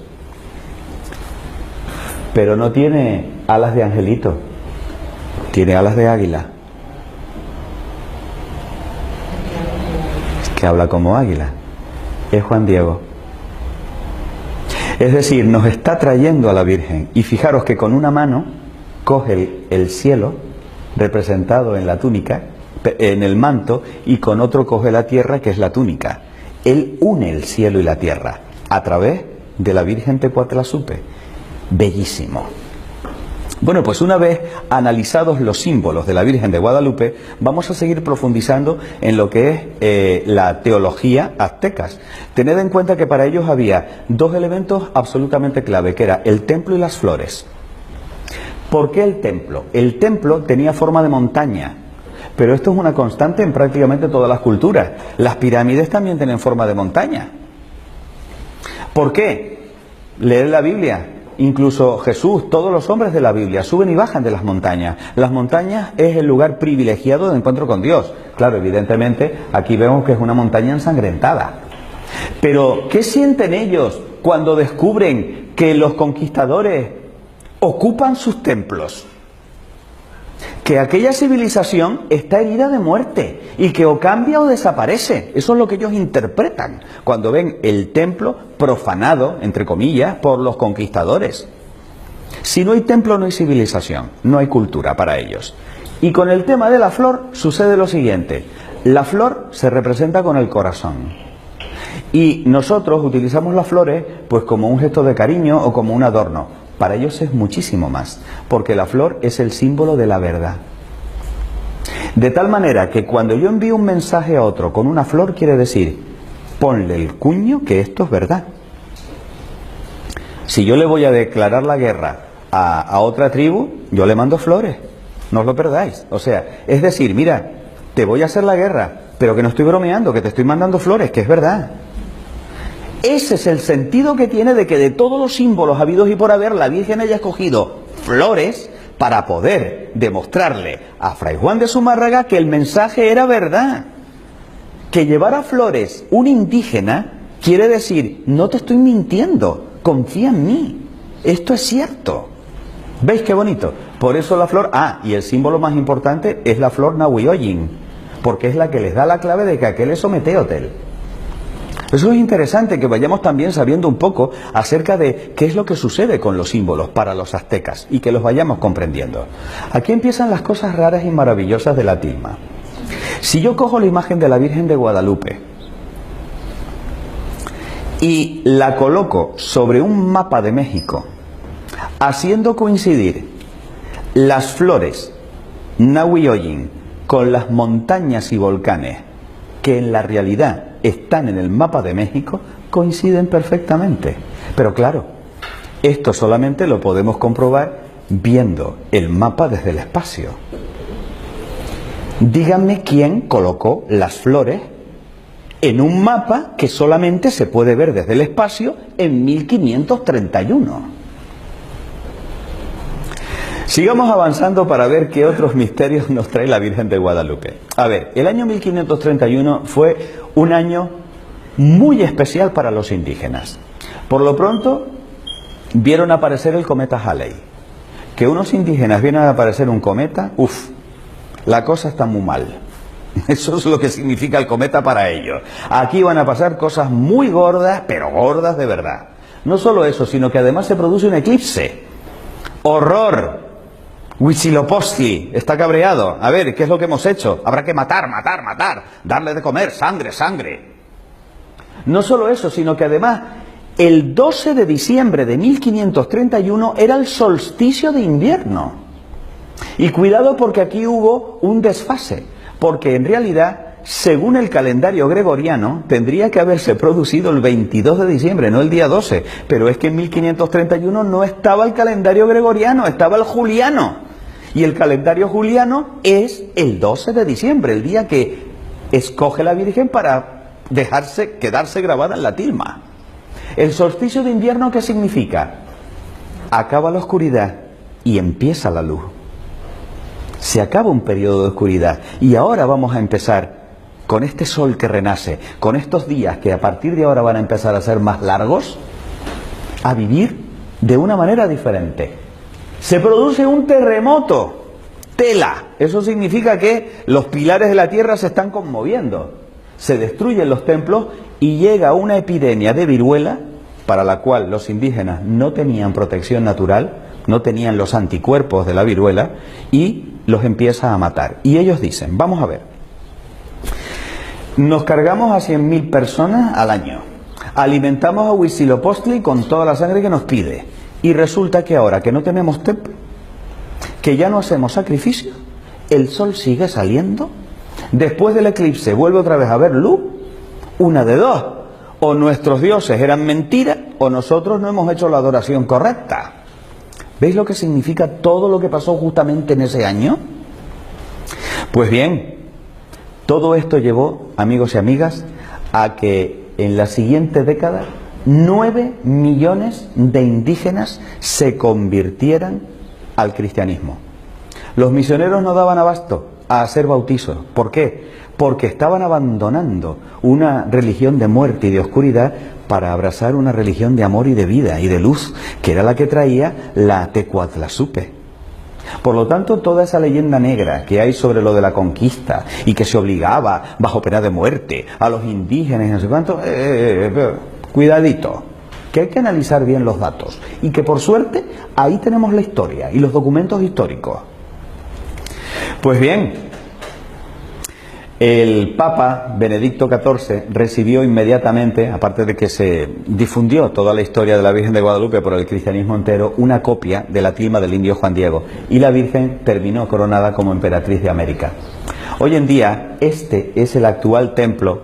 Pero no tiene alas de angelito, tiene alas de águila. Es que habla como águila. Es Juan Diego. Es decir, nos está trayendo a la Virgen. Y fijaros que con una mano coge el cielo, representado en la túnica, en el manto, y con otro coge la tierra, que es la túnica. Él une el cielo y la tierra a través de la Virgen Tecuatlazupe. Bellísimo. Bueno, pues una vez analizados los símbolos de la Virgen de Guadalupe, vamos a seguir profundizando en lo que es la teología aztecas. Tened en cuenta que para ellos había dos elementos absolutamente clave, que era el templo y las flores. ¿Por qué el templo? El templo tenía forma de montaña, pero esto es una constante en prácticamente todas las culturas. Las pirámides también tienen forma de montaña. ¿Por qué? Leed la Biblia. Incluso Jesús, todos los hombres de la Biblia suben y bajan de las montañas. Las montañas es el lugar privilegiado de encuentro con Dios. Claro, evidentemente aquí vemos que es una montaña ensangrentada. Pero ¿qué sienten ellos cuando descubren que los conquistadores ocupan sus templos? Que aquella civilización está herida de muerte y que o cambia o desaparece. Eso es lo que ellos interpretan cuando ven el templo profanado, entre comillas, por los conquistadores. Si no hay templo no hay civilización, no hay cultura para ellos. Y con el tema de la flor sucede lo siguiente. La flor se representa con el corazón. Y nosotros utilizamos las flores pues como un gesto de cariño o como un adorno. Para ellos es muchísimo más, porque la flor es el símbolo de la verdad. De tal manera que cuando yo envío un mensaje a otro con una flor, quiere decir, ponle el cuño que esto es verdad. Si yo le voy a declarar la guerra a otra tribu, yo le mando flores. no os lo perdáis. O sea, es decir, mira, te voy a hacer la guerra, pero que no estoy bromeando, que te estoy mandando flores, que es verdad. Ese es el sentido que tiene de que de todos los símbolos habidos y por haber, la Virgen haya escogido flores para poder demostrarle a Fray Juan de Zumárraga que el mensaje era verdad. Que llevara flores un indígena quiere decir, no te estoy mintiendo, confía en mí, esto es cierto. ¿Veis qué bonito? Por eso la flor, y el símbolo más importante es la flor Nahuioyin, porque es la que les da la clave de que aquel es Ometeotl. Eso es interesante, que vayamos también sabiendo un poco acerca de qué es lo que sucede con los símbolos para los aztecas y que los vayamos comprendiendo. Aquí empiezan las cosas raras y maravillosas de la tilma. Si yo cojo la imagen de la Virgen de Guadalupe y la coloco sobre un mapa de México, haciendo coincidir las flores Nahuioyin con las montañas y volcanes que en la realidad están en el mapa de México, coinciden perfectamente. Pero claro, esto solamente lo podemos comprobar viendo el mapa desde el espacio. Díganme quién colocó las flores en un mapa que solamente se puede ver desde el espacio en 1531. Sigamos avanzando para ver qué otros misterios nos trae la Virgen de Guadalupe. A ver, el año 1531 fue un año muy especial para los indígenas. Por lo pronto, vieron aparecer el cometa Halley. Que unos indígenas vieran a aparecer un cometa, la cosa está muy mal. Eso es lo que significa el cometa para ellos. Aquí van a pasar cosas muy gordas, pero gordas de verdad. No solo eso, sino que además se produce un eclipse. ¡Horror! Huitzilopochtli está cabreado. A ver, ¿qué es lo que hemos hecho? Habrá que matar, darle de comer, sangre. No solo eso, sino que además el 12 de diciembre de 1531 era el solsticio de invierno. Y cuidado, porque aquí hubo un desfase, porque en realidad, según el calendario gregoriano, tendría que haberse producido el 22 de diciembre, no el día 12. Pero es que en 1531 no estaba el calendario gregoriano, estaba el juliano. Y el calendario juliano es el 12 de diciembre, el día que escoge la Virgen para quedarse grabada en la tilma. El solsticio de invierno, ¿qué significa? Acaba la oscuridad y empieza la luz. Se acaba un periodo de oscuridad y ahora vamos a empezar con este sol que renace, con estos días que a partir de ahora van a empezar a ser más largos, a vivir de una manera diferente. Se produce un terremoto, tela, eso significa que los pilares de la tierra se están conmoviendo, se destruyen los templos y llega una epidemia de viruela para la cual los indígenas no tenían protección natural, no tenían los anticuerpos de la viruela y los empieza a matar. Y ellos dicen, vamos a ver, nos cargamos a 100.000 personas al año, alimentamos a Huitzilopochtli con toda la sangre que nos pide y resulta que ahora que no tenemos templo, que ya no hacemos sacrificio, el sol sigue saliendo, después del eclipse vuelve otra vez a haber luz, una de dos, o nuestros dioses eran mentiras o nosotros no hemos hecho la adoración correcta. ¿Veis lo que significa todo lo que pasó justamente en ese año? Pues bien, todo esto llevó, amigos y amigas, a que en la siguiente década 9 millones de indígenas se convirtieran al cristianismo. Los misioneros no daban abasto a hacer bautizos. ¿Por qué? Porque estaban abandonando una religión de muerte y de oscuridad para abrazar una religión de amor y de vida y de luz, que era la que traía la Tecuatlazupe. Por lo tanto, toda esa leyenda negra que hay sobre lo de la conquista y que se obligaba bajo pena de muerte a los indígenas y no sé cuánto, cuidadito, que hay que analizar bien los datos y que por suerte ahí tenemos la historia y los documentos históricos. Pues bien, el Papa Benedicto XIV recibió inmediatamente, aparte de que se difundió toda la historia de la Virgen de Guadalupe por el cristianismo entero, una copia de la tilma del indio Juan Diego, y la Virgen terminó coronada como emperatriz de América. Hoy en día, este es el actual templo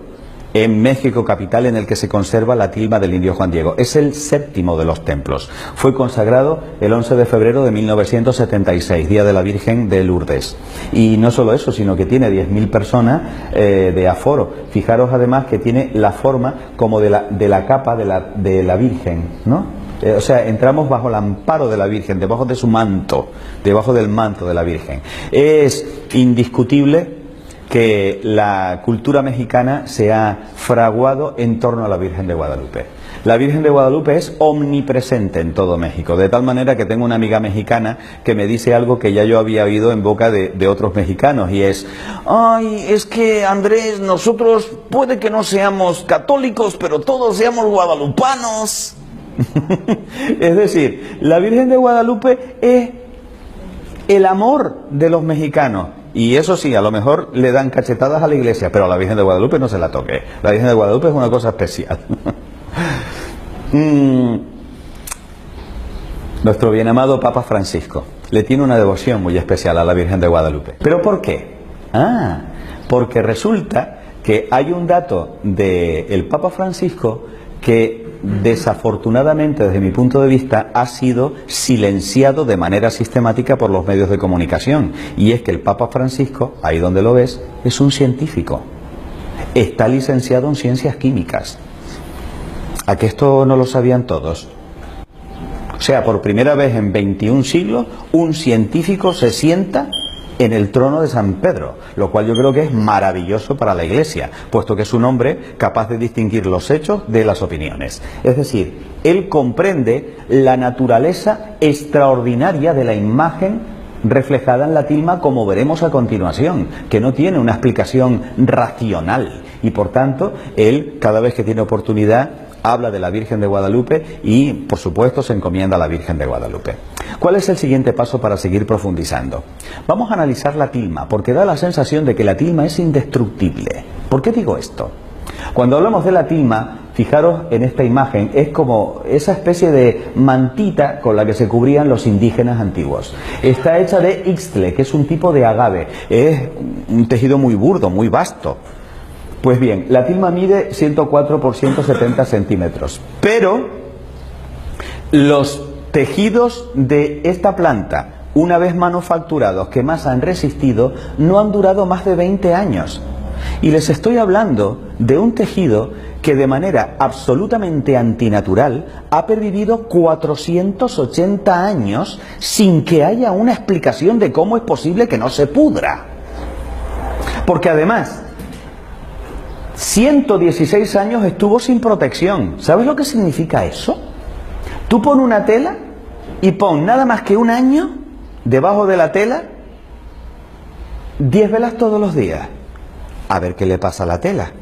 en México capital, en el que se conserva la tilma del indio Juan Diego. Es el séptimo de los templos. Fue consagrado el 11 de febrero de 1976, Día de la Virgen de Lourdes. Y no solo eso, sino que tiene 10.000 personas de aforo. Fijaros además que tiene la forma como de la capa de la Virgen, ¿no? O sea, entramos bajo el amparo de la Virgen, debajo de su manto, debajo del manto de la Virgen. Es indiscutible que la cultura mexicana se ha fraguado en torno a la Virgen de Guadalupe. La Virgen de Guadalupe es omnipresente en todo México, de tal manera que tengo una amiga mexicana que me dice algo que ya yo había oído en boca de otros mexicanos, y es: ay, es que Andrés, nosotros puede que no seamos católicos, pero todos seamos guadalupanos. Es decir, la Virgen de Guadalupe es el amor de los mexicanos. Y eso sí, a lo mejor le dan cachetadas a la iglesia, pero a la Virgen de Guadalupe no se la toque. La Virgen de Guadalupe es una cosa especial. Nuestro bien amado Papa Francisco le tiene una devoción muy especial a la Virgen de Guadalupe. ¿Pero por qué? Porque resulta que hay un dato del Papa Francisco que desafortunadamente, desde mi punto de vista, ha sido silenciado de manera sistemática por los medios de comunicación, y es que el Papa Francisco, ahí donde lo ves, es un científico, está licenciado en ciencias químicas. ¿A que esto no lo sabían todos? O sea, por primera vez en 21 siglos un científico se sienta en el trono de San Pedro, lo cual yo creo que es maravilloso para la Iglesia, puesto que es un hombre capaz de distinguir los hechos de las opiniones. Es decir, él comprende la naturaleza extraordinaria de la imagen reflejada en la tilma, como veremos a continuación, que no tiene una explicación racional, y por tanto, él, cada vez que tiene oportunidad, habla de la Virgen de Guadalupe y, por supuesto, se encomienda a la Virgen de Guadalupe. ¿Cuál es el siguiente paso para seguir profundizando? Vamos a analizar la tilma, porque da la sensación de que la tilma es indestructible. ¿Por qué digo esto? Cuando hablamos de la tilma, fijaros en esta imagen, es como esa especie de mantita con la que se cubrían los indígenas antiguos. Está hecha de ixtle, que es un tipo de agave. Es un tejido muy burdo, muy vasto. Pues bien, la tilma mide 104 por 170 centímetros, pero los tejidos de esta planta, una vez manufacturados, que más han resistido, no han durado más de 20 años. Y les estoy hablando de un tejido que de manera absolutamente antinatural ha pervivido 480 años sin que haya una explicación de cómo es posible que no se pudra. Porque además, 116 años estuvo sin protección. ¿Sabes lo que significa eso? Tú pon una tela y pon nada más que un año debajo de la tela, 10 velas todos los días. A ver qué le pasa a la tela.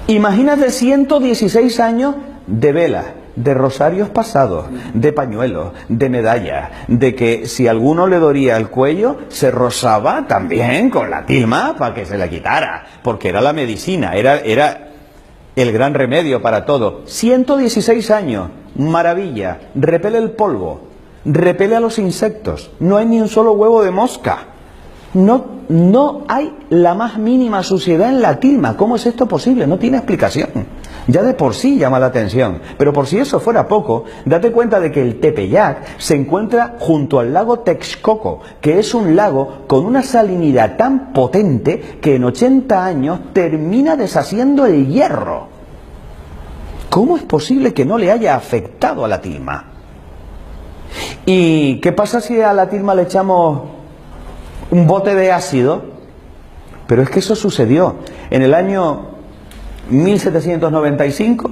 Imagínate 116 años de velas, de rosarios pasados, de pañuelos, de medallas, de que si a alguno le dolía el cuello, se rozaba también con la tilma para que se le quitara, porque era la medicina, era el gran remedio para todo. 116 años, maravilla, repele el polvo, repele a los insectos, no hay ni un solo huevo de mosca. No hay la más mínima suciedad en la tilma. ¿Cómo es esto posible? No tiene explicación. Ya de por sí llama la atención. Pero por si eso fuera poco, date cuenta de que el Tepeyac se encuentra junto al lago Texcoco, que es un lago con una salinidad tan potente que en 80 años termina deshaciendo el hierro. ¿Cómo es posible que no le haya afectado a la tilma? ¿Y qué pasa si a la tilma le echamos un bote de ácido? Pero es que eso sucedió en el año 1795.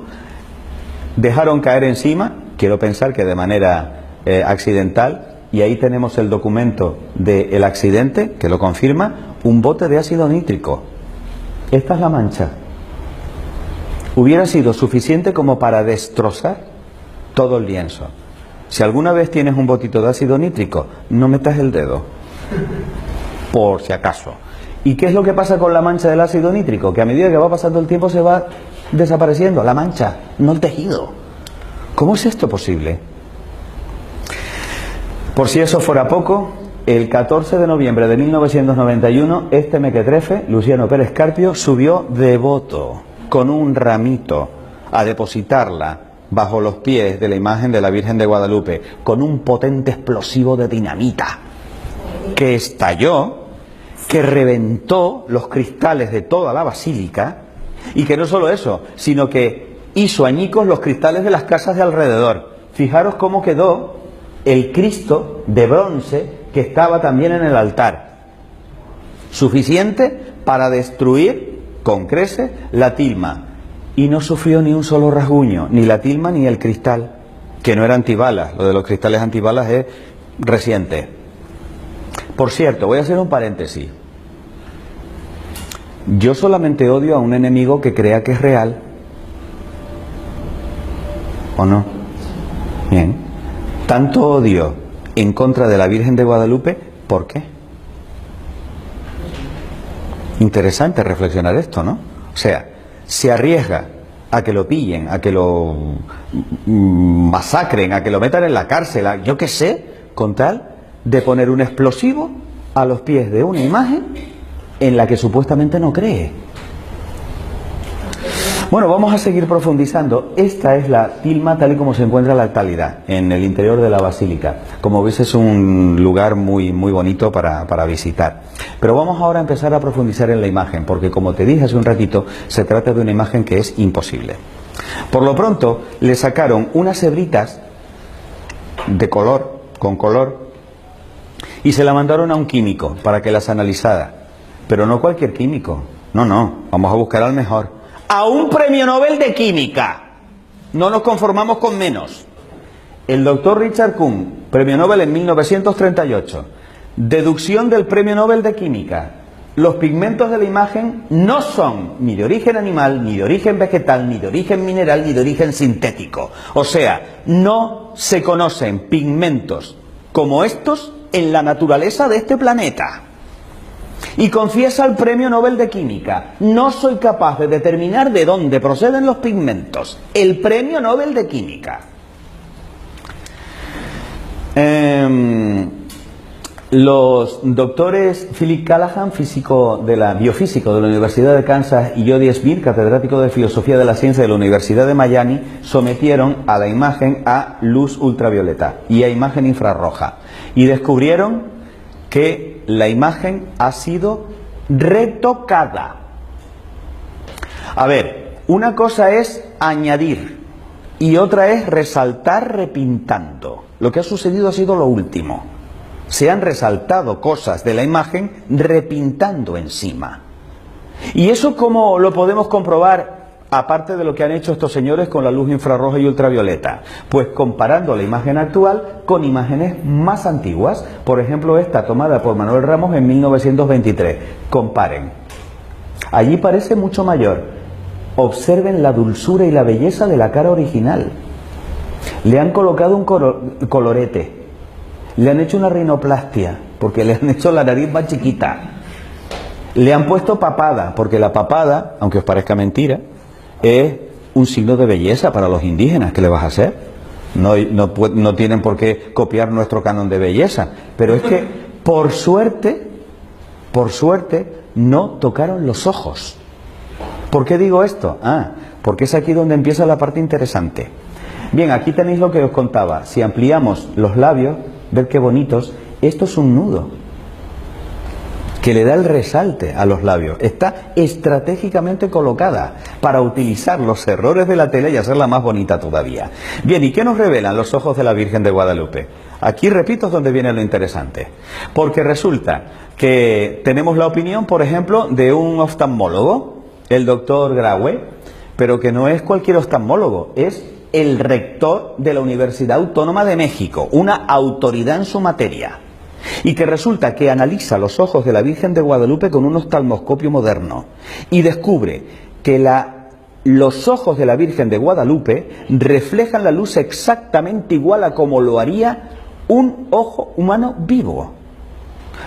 Dejaron caer encima, quiero pensar que de manera accidental, y ahí tenemos el documento del accidente que lo confirma, un bote de ácido nítrico. Esta es la mancha. Hubiera sido suficiente como para destrozar todo el lienzo. Si alguna vez tienes un botito de ácido nítrico, no metas el dedo, por si acaso. ¿Y qué es lo que pasa con la mancha del ácido nítrico? Que a medida que va pasando el tiempo se va desapareciendo la mancha, no el tejido. ¿Cómo es esto posible? Por si eso fuera poco, el 14 de noviembre de 1991, este mequetrefe, Luciano Pérez Carpio, subió devoto con un ramito a depositarla bajo los pies de la imagen de la Virgen de Guadalupe, con un potente explosivo de dinamita que estalló, que reventó los cristales de toda la basílica, y que no solo eso, sino que hizo añicos los cristales de las casas de alrededor. Fijaros cómo quedó el Cristo de bronce que estaba también en el altar, suficiente para destruir con creces la tilma. Y no sufrió ni un solo rasguño, ni la tilma ni el cristal, que no era antibalas. Lo de los cristales antibalas es reciente. Por cierto, voy a hacer un paréntesis. Yo solamente odio a un enemigo que crea que es real. ¿O no? Bien. Tanto odio en contra de la Virgen de Guadalupe, ¿por qué? Interesante reflexionar esto, ¿no? O sea, se arriesga a que lo pillen, a que lo masacren, a que lo metan en la cárcel, yo qué sé, con tal de poner un explosivo a los pies de una imagen en la que supuestamente no cree. Bueno, vamos a seguir profundizando. Esta es la tilma tal y como se encuentra en la actualidad, en el interior de la basílica. Como veis, es un lugar muy bonito para visitar. Pero vamos ahora a empezar a profundizar en la imagen, porque como te dije hace un ratito, se trata de una imagen que es imposible. Por lo pronto, le sacaron unas hebritas de color, con color, y se la mandaron a un químico para que las analizara. Pero no cualquier químico, no, vamos a buscar al mejor. A un premio Nobel de Química. No nos conformamos con menos. El doctor Richard Kuhn, premio Nobel en 1938. Deducción del premio Nobel de Química. Los pigmentos de la imagen no son ni de origen animal, ni de origen vegetal, ni de origen mineral, ni de origen sintético. O sea, no se conocen pigmentos como estos en la naturaleza de este planeta. Y confiesa el premio Nobel de Química: no soy capaz de determinar de dónde proceden los pigmentos. El premio Nobel de Química. Los doctores Philip Callahan, biofísico de la Universidad de Kansas, y Jody Smith, catedrático de Filosofía de la Ciencia de la Universidad de Miami, sometieron a la imagen a luz ultravioleta y a imagen infrarroja, y descubrieron que la imagen ha sido retocada. A ver, una cosa es añadir y otra es resaltar repintando. Lo que ha sucedido ha sido lo último. Se han resaltado cosas de la imagen repintando encima. ¿Y eso cómo lo podemos comprobar? Aparte de lo que han hecho estos señores con la luz infrarroja y ultravioleta, pues comparando la imagen actual con imágenes más antiguas. Por ejemplo, esta tomada por Manuel Ramos en 1923. Comparen. Allí parece mucho mayor. Observen la dulzura y la belleza de la cara original. Le han colocado un colorete. Le han hecho una rinoplastia, porque le han hecho la nariz más chiquita. Le han puesto papada, porque la papada, aunque os parezca mentira, es un signo de belleza para los indígenas. ¿Qué le vas a hacer? No tienen por qué copiar nuestro canon de belleza. Pero es que, por suerte, no tocaron los ojos. ¿Por qué digo esto? Porque es aquí donde empieza la parte interesante. Bien, aquí tenéis lo que os contaba. Si ampliamos los labios, ver qué bonitos. Esto es un nudo que le da el resalte a los labios. Está estratégicamente colocada para utilizar los errores de la tela y hacerla más bonita todavía. Bien, ¿y qué nos revelan los ojos de la Virgen de Guadalupe? Aquí, repito, es donde viene lo interesante. Porque resulta que tenemos la opinión, por ejemplo, de un oftalmólogo, el doctor Graue, pero que no es cualquier oftalmólogo, es el rector de la Universidad Autónoma de México, una autoridad en su materia. Y que resulta que analiza los ojos de la Virgen de Guadalupe con un oftalmoscopio moderno y descubre que los ojos de la Virgen de Guadalupe reflejan la luz exactamente igual a como lo haría un ojo humano vivo,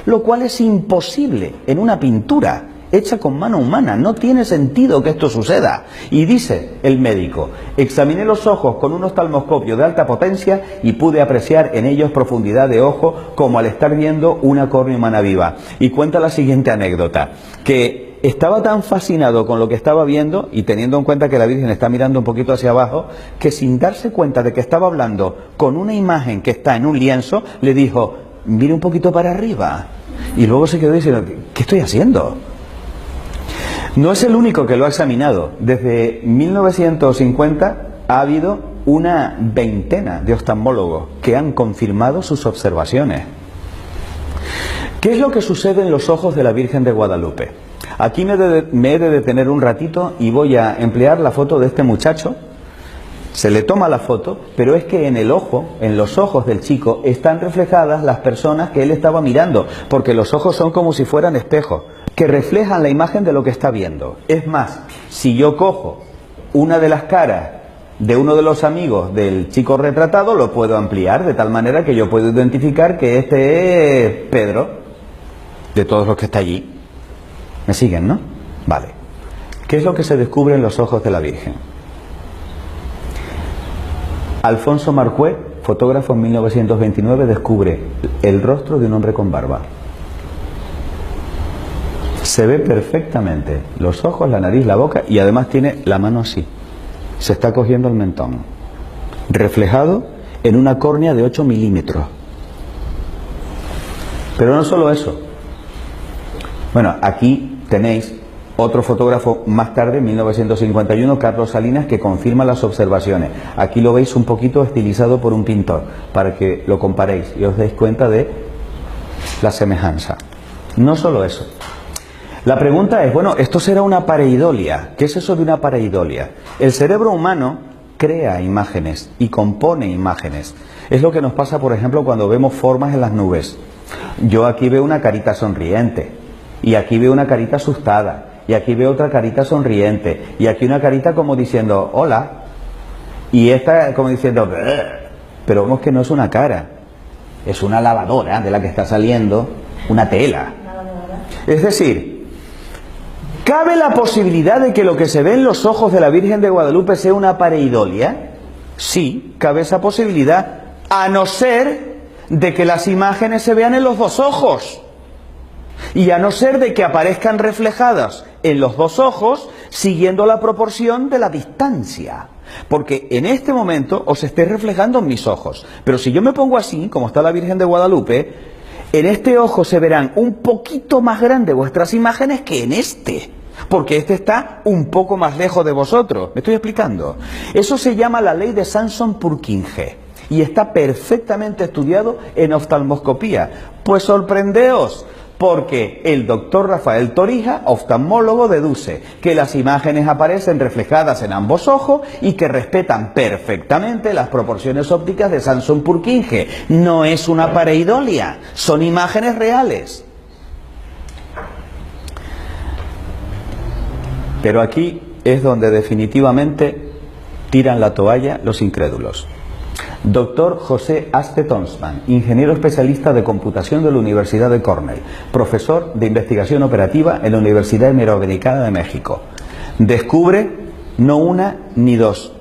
lo cual es imposible en una pintura. hecha con mano humana. No tiene sentido que esto suceda. Y dice el médico: examiné los ojos con un oftalmoscopio de alta potencia y pude apreciar en ellos profundidad de ojo como al estar viendo una córnea humana viva. Y cuenta la siguiente anécdota, que estaba tan fascinado con lo que estaba viendo, y teniendo en cuenta que la Virgen está mirando un poquito hacia abajo, que sin darse cuenta de que estaba hablando con una imagen que está en un lienzo, le dijo: mire un poquito para arriba. Y luego se quedó diciendo: ¿qué estoy haciendo? No es el único que lo ha examinado. Desde 1950 ha habido una veintena de oftalmólogos que han confirmado sus observaciones. ¿Qué es lo que sucede en los ojos de la Virgen de Guadalupe? Aquí me he de detener un ratito y voy a emplear la foto de este muchacho. Se le toma la foto, pero es que en el ojo, en los ojos del chico, están reflejadas las personas que él estaba mirando, porque los ojos son como si fueran espejos, que reflejan la imagen de lo que está viendo. Es más, si yo cojo una de las caras de uno de los amigos del chico retratado, lo puedo ampliar de tal manera que yo puedo identificar que este es Pedro, de todos los que está allí. ¿Me siguen, no? Vale. ¿Qué es lo que se descubre en los ojos de la Virgen? Alfonso Marcuet, fotógrafo en 1929, descubre el rostro de un hombre con barba. Se ve perfectamente los ojos, la nariz, la boca, y además tiene la mano así. Se está cogiendo el mentón, reflejado en una córnea de 8 milímetros. Pero no solo eso. Bueno, aquí tenéis otro fotógrafo más tarde, en 1951, Carlos Salinas, que confirma las observaciones. Aquí lo veis un poquito estilizado por un pintor, para que lo comparéis y os deis cuenta de la semejanza. No solo eso. La pregunta es, bueno, ¿esto será una pareidolia? ¿Qué es eso de una pareidolia? El cerebro humano crea imágenes y compone imágenes. Es lo que nos pasa, por ejemplo, cuando vemos formas en las nubes. Yo aquí veo una carita sonriente, y aquí veo una carita asustada, y aquí veo otra carita sonriente, y aquí una carita como diciendo hola, y esta como diciendo brr. Pero vemos que no es una cara, es una lavadora de la que está saliendo una tela. Es decir, ¿cabe la posibilidad de que lo que se ve en los ojos de la Virgen de Guadalupe sea una pareidolia? Sí, cabe esa posibilidad, a no ser de que las imágenes se vean en los dos ojos. Y a no ser de que aparezcan reflejadas en los dos ojos siguiendo la proporción de la distancia. Porque en este momento os esté reflejando en mis ojos. Pero si yo me pongo así, como está la Virgen de Guadalupe, en este ojo se verán un poquito más grandes vuestras imágenes que en este. Porque este está un poco más lejos de vosotros. ¿Me estoy explicando? Eso se llama la ley de Samson-Purkinje. Y está perfectamente estudiado en oftalmoscopía. Pues sorprendeos, porque el doctor Rafael Torija, oftalmólogo, deduce que las imágenes aparecen reflejadas en ambos ojos y que respetan perfectamente las proporciones ópticas de Samson-Purkinje. No es una pareidolia, son imágenes reales. Pero aquí es donde definitivamente tiran la toalla los incrédulos. Doctor José Aste Tonsman, ingeniero especialista de computación de la Universidad de Cornell, profesor de investigación operativa en la Universidad Iberoamericana de México. Descubre no una ni dos,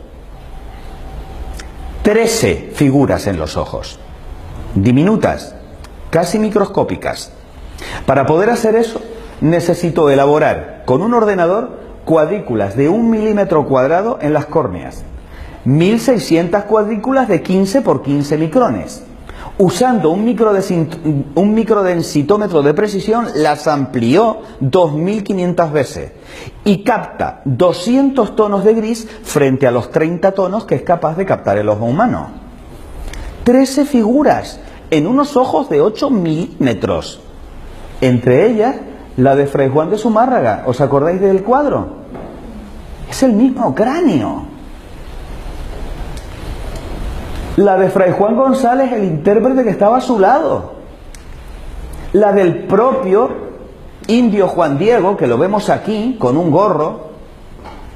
13 figuras en los ojos, diminutas, casi microscópicas. Para poder hacer eso, necesitó elaborar con un ordenador cuadrículas de 1 milímetro cuadrado en las córneas. 1600 cuadrículas de 15 por 15 micrones. Usando un microdensitómetro de precisión, las amplió 2500 veces y capta 200 tonos de gris frente a los 30 tonos que es capaz de captar el ojo humano. 13 figuras en unos ojos de 8 milímetros. Entre ellas, la de Fray Juan de Zumárraga. ¿Os acordáis del cuadro? Es el mismo cráneo. La de Fray Juan González, el intérprete que estaba a su lado. La del propio indio Juan Diego, que lo vemos aquí, con un gorro,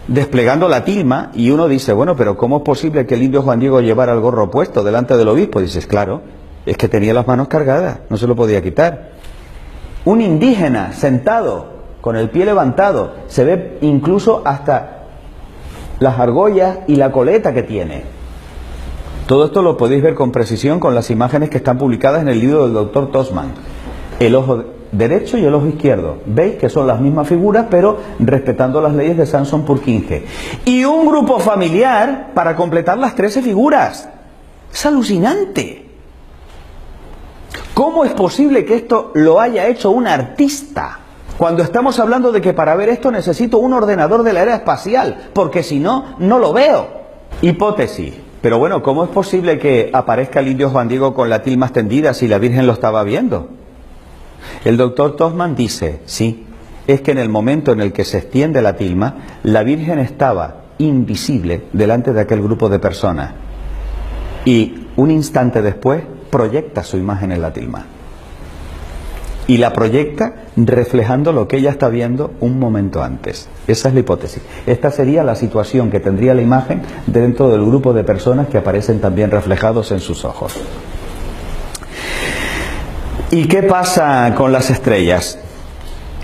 desplegando la tilma, y uno dice, bueno, pero ¿cómo es posible que el indio Juan Diego llevara el gorro puesto delante del obispo? Y dices, claro, es que tenía las manos cargadas, no se lo podía quitar. Un indígena sentado con el pie levantado. Se ve incluso hasta las argollas y la coleta que tiene. Todo esto lo podéis ver con precisión con las imágenes que están publicadas en el libro del doctor Tosman. El ojo derecho y el ojo izquierdo. Veis que son las mismas figuras, pero respetando las leyes de Samson-Purkinje. Y un grupo familiar para completar las 13 figuras. Es alucinante. ¿Cómo es posible que esto lo haya hecho un artista? Cuando estamos hablando de que para ver esto necesito un ordenador de la era espacial, porque si no, no lo veo. Hipótesis. Pero bueno, ¿cómo es posible que aparezca el indio Juan Diego con la tilma extendida si la Virgen lo estaba viendo? El doctor Tosman dice, sí, es que en el momento en el que se extiende la tilma, la Virgen estaba invisible delante de aquel grupo de personas. Y un instante después proyecta su imagen en la tilma. Y la proyecta reflejando lo que ella está viendo un momento antes. Esa es la hipótesis. Esta sería la situación que tendría la imagen dentro del grupo de personas que aparecen también reflejados en sus ojos. ¿Y qué pasa con las estrellas?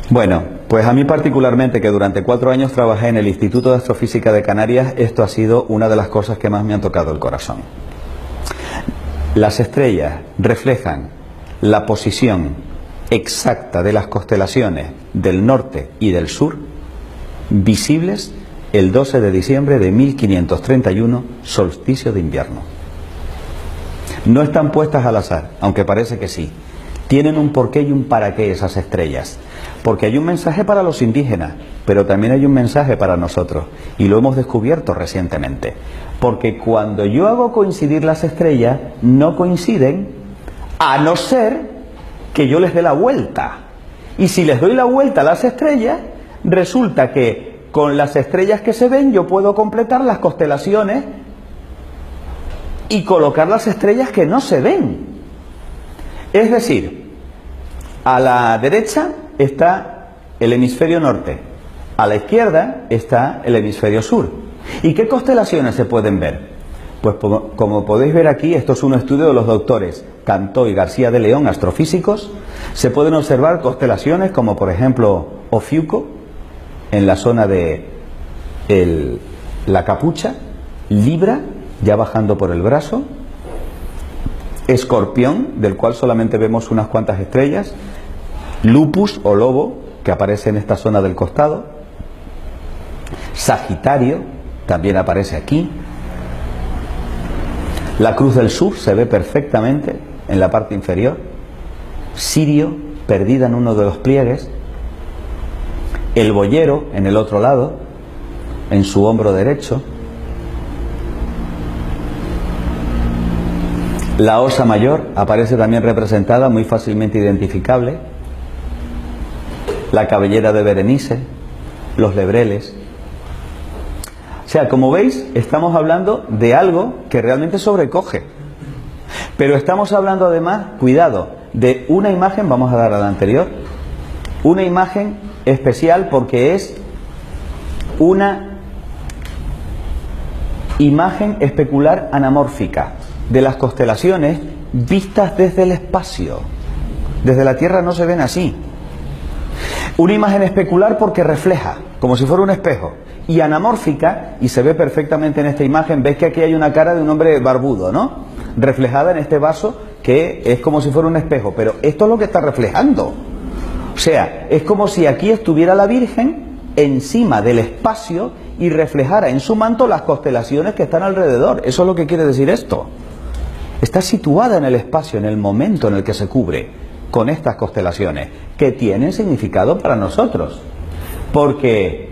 Bueno, pues a mí particularmente, que durante 4 años trabajé en el Instituto de Astrofísica de Canarias, esto ha sido una de las cosas que más me han tocado el corazón. Las estrellas reflejan la posición exacta de las constelaciones del norte y del sur, visibles el 12 de diciembre de 1531, solsticio de invierno. No están puestas al azar, aunque parece que sí. Tienen un porqué y un para qué esas estrellas. Porque hay un mensaje para los indígenas, pero también hay un mensaje para nosotros. Y lo hemos descubierto recientemente. Porque cuando yo hago coincidir las estrellas, no coinciden, a no ser que yo les dé la vuelta. Y si les doy la vuelta a las estrellas, resulta que con las estrellas que se ven yo puedo completar las constelaciones y colocar las estrellas que no se ven. Es decir, a la derecha está el hemisferio norte, a la izquierda está el hemisferio sur. ¿Y qué constelaciones se pueden ver? Pues como podéis ver aquí, esto es un estudio de los doctores Cantó y García de León, astrofísicos. Se pueden observar constelaciones como por ejemplo Ofiuco, en la zona de la capucha, Libra, ya bajando por el brazo, Escorpión, del cual solamente vemos unas cuantas estrellas, Lupus o lobo, que aparece en esta zona del costado, Sagitario, también aparece aquí, la Cruz del Sur se ve perfectamente en la parte inferior, Sirio, perdida en uno de los pliegues, el boyero en el otro lado, en su hombro derecho, la Osa Mayor aparece también representada, muy fácilmente identificable, la cabellera de Berenice, los lebreles. O sea, como veis, estamos hablando de algo que realmente sobrecoge. Pero estamos hablando además, cuidado, de una imagen, vamos a dar a la anterior, una imagen especial porque es una imagen especular anamórfica de las constelaciones vistas desde el espacio. Desde la Tierra no se ven así. Una imagen especular porque refleja, como si fuera un espejo. Y anamórfica, y se ve perfectamente en esta imagen, ves que aquí hay una cara de un hombre barbudo, ¿no? Reflejada en este vaso que es como si fuera un espejo. Pero esto es lo que está reflejando. O sea, es como si aquí estuviera la Virgen encima del espacio y reflejara en su manto las constelaciones que están alrededor. Eso es lo que quiere decir esto. Está situada en el espacio, en el momento en el que se cubre con estas constelaciones, que tienen significado para nosotros. Porque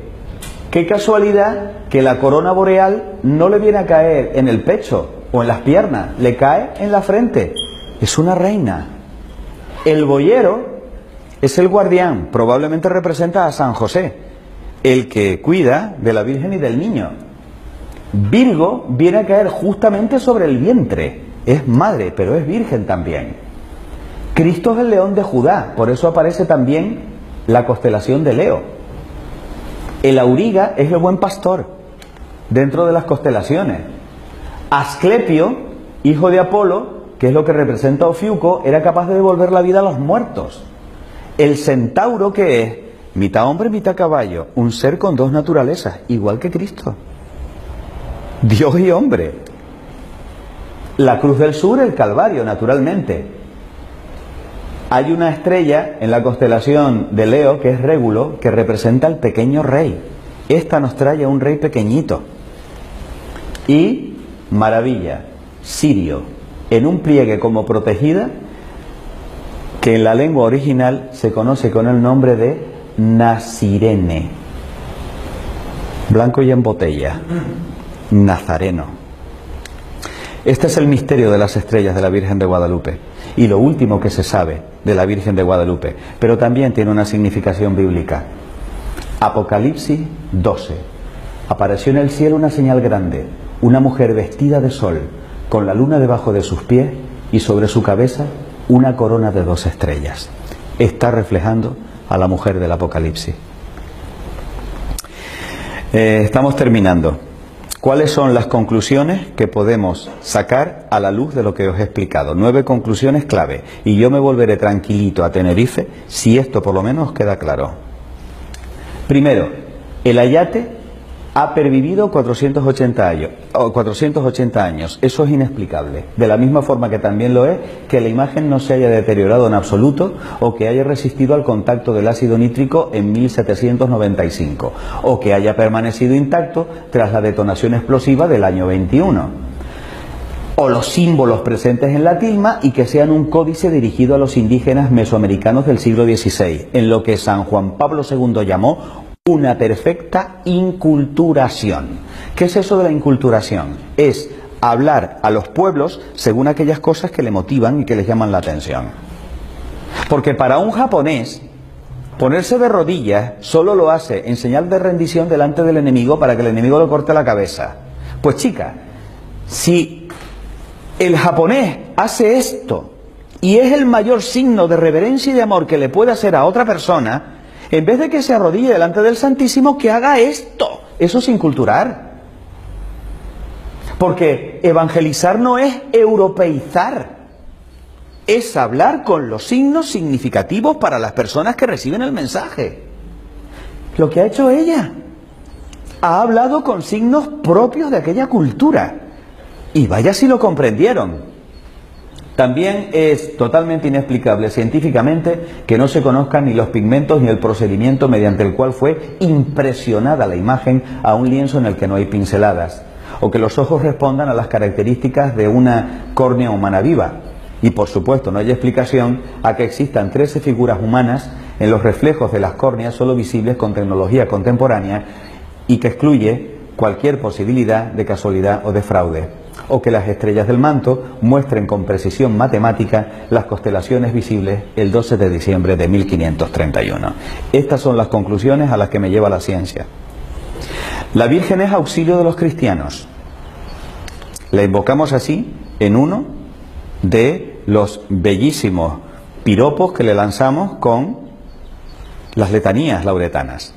qué casualidad que la corona boreal no le viene a caer en el pecho o en las piernas, le cae en la frente. Es una reina. El boyero es el guardián, probablemente representa a San José, el que cuida de la Virgen y del niño. Virgo viene a caer justamente sobre el vientre. Es madre, pero es virgen también. Cristo es el león de Judá, por eso aparece también la constelación de Leo. El auriga es el buen pastor dentro de las constelaciones. Asclepio, hijo de Apolo, que es lo que representa Ofiuco, era capaz de devolver la vida a los muertos. El centauro, que es mitad hombre, mitad caballo, un ser con dos naturalezas, igual que Cristo. Dios y hombre. La cruz del sur, el Calvario, naturalmente. Hay una estrella en la constelación de Leo, que es Régulo, que representa al pequeño rey. Esta nos trae a un rey pequeñito. Y, maravilla, Sirio, en un pliegue como protegida, que en la lengua original se conoce con el nombre de Nasirene. Blanco y en botella. Nazareno. Este es el misterio de las estrellas de la Virgen de Guadalupe y lo último que se sabe de la Virgen de Guadalupe, pero también tiene una significación bíblica. Apocalipsis 12. Apareció en el cielo una señal grande, una mujer vestida de sol, con la luna debajo de sus pies y sobre su cabeza una corona de 2 estrellas. Está reflejando a la mujer del Apocalipsis. Estamos terminando. ¿Cuáles son las conclusiones que podemos sacar a la luz de lo que os he explicado? 9 conclusiones clave. Y yo me volveré tranquilito a Tenerife si esto por lo menos os queda claro. Primero, el ayate ha pervivido 480 años. Eso es inexplicable. De la misma forma que también lo es que la imagen no se haya deteriorado en absoluto o que haya resistido al contacto del ácido nítrico en 1795 o que haya permanecido intacto tras la detonación explosiva del año 21. O los símbolos presentes en la tilma y que sean un códice dirigido a los indígenas mesoamericanos del siglo XVI, en lo que San Juan Pablo II llamó una perfecta inculturación. ¿Qué es eso de la inculturación? Es hablar a los pueblos según aquellas cosas que le motivan y que les llaman la atención. Porque para un japonés, ponerse de rodillas solo lo hace en señal de rendición delante del enemigo para que el enemigo le corte la cabeza. Pues chica, si el japonés hace esto y es el mayor signo de reverencia y de amor que le puede hacer a otra persona, en vez de que se arrodille delante del Santísimo, que haga esto. Eso es inculturar. Porque evangelizar no es europeizar. Es hablar con los signos significativos para las personas que reciben el mensaje. Lo que ha hecho ella. Ha hablado con signos propios de aquella cultura. Y vaya si lo comprendieron. También es totalmente inexplicable científicamente que no se conozcan ni los pigmentos ni el procedimiento mediante el cual fue impresionada la imagen a un lienzo en el que no hay pinceladas, o que los ojos respondan a las características de una córnea humana viva. Y por supuesto no hay explicación a que existan 13 figuras humanas en los reflejos de las córneas solo visibles con tecnología contemporánea y que excluye cualquier posibilidad de casualidad o de fraude. O que las estrellas del manto muestren con precisión matemática las constelaciones visibles el 12 de diciembre de 1531. Estas son las conclusiones a las que me lleva la ciencia. La Virgen es auxilio de los cristianos. La invocamos así en uno de los bellísimos piropos que le lanzamos con las letanías lauretanas.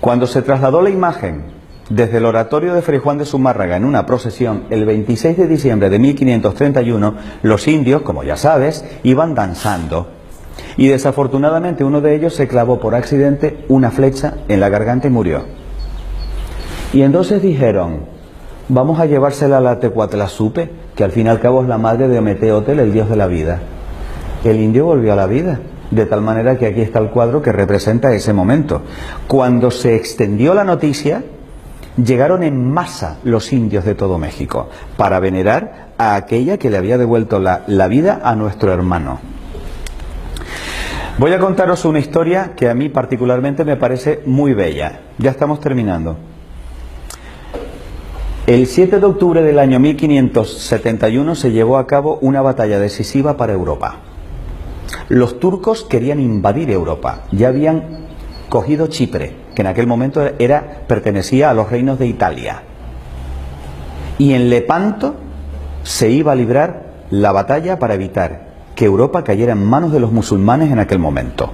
Cuando se trasladó la imagen desde el oratorio de Fray Juan de Zumárraga en una procesión el 26 de diciembre de 1531, los indios, como ya sabes, iban danzando y desafortunadamente uno de ellos se clavó por accidente una flecha en la garganta y murió. Y entonces dijeron, vamos a llevársela a la Tecuatlazupe, que al fin y al cabo es la madre de Ometeotl, el dios de la vida. El indio volvió a la vida, de tal manera que aquí está el cuadro que representa ese momento. Cuando se extendió la noticia, llegaron en masa los indios de todo México para venerar a aquella que le había devuelto la vida a nuestro hermano. Voy a contaros una historia que a mí particularmente me parece muy bella. Ya estamos terminando. El 7 de octubre del año 1571 se llevó a cabo una batalla decisiva para Europa. Los turcos querían invadir Europa. Ya habían cogido Chipre, que en aquel momento pertenecía a los reinos de Italia. Y en Lepanto se iba a librar la batalla para evitar que Europa cayera en manos de los musulmanes en aquel momento.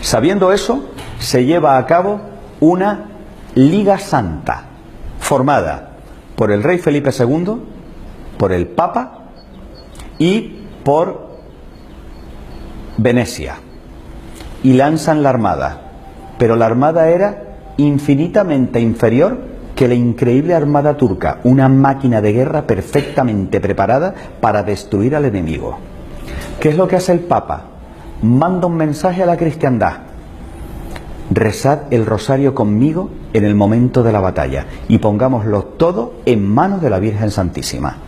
Sabiendo eso, se lleva a cabo una Liga Santa, formada por el rey Felipe II, por el Papa y por Venecia. y lanzan la armada. Pero la armada era infinitamente inferior que la increíble armada turca, una máquina de guerra perfectamente preparada para destruir al enemigo. ¿Qué es lo que hace el Papa? Manda un mensaje a la cristiandad: rezad el rosario conmigo en el momento de la batalla y pongámoslo todo en manos de la Virgen Santísima.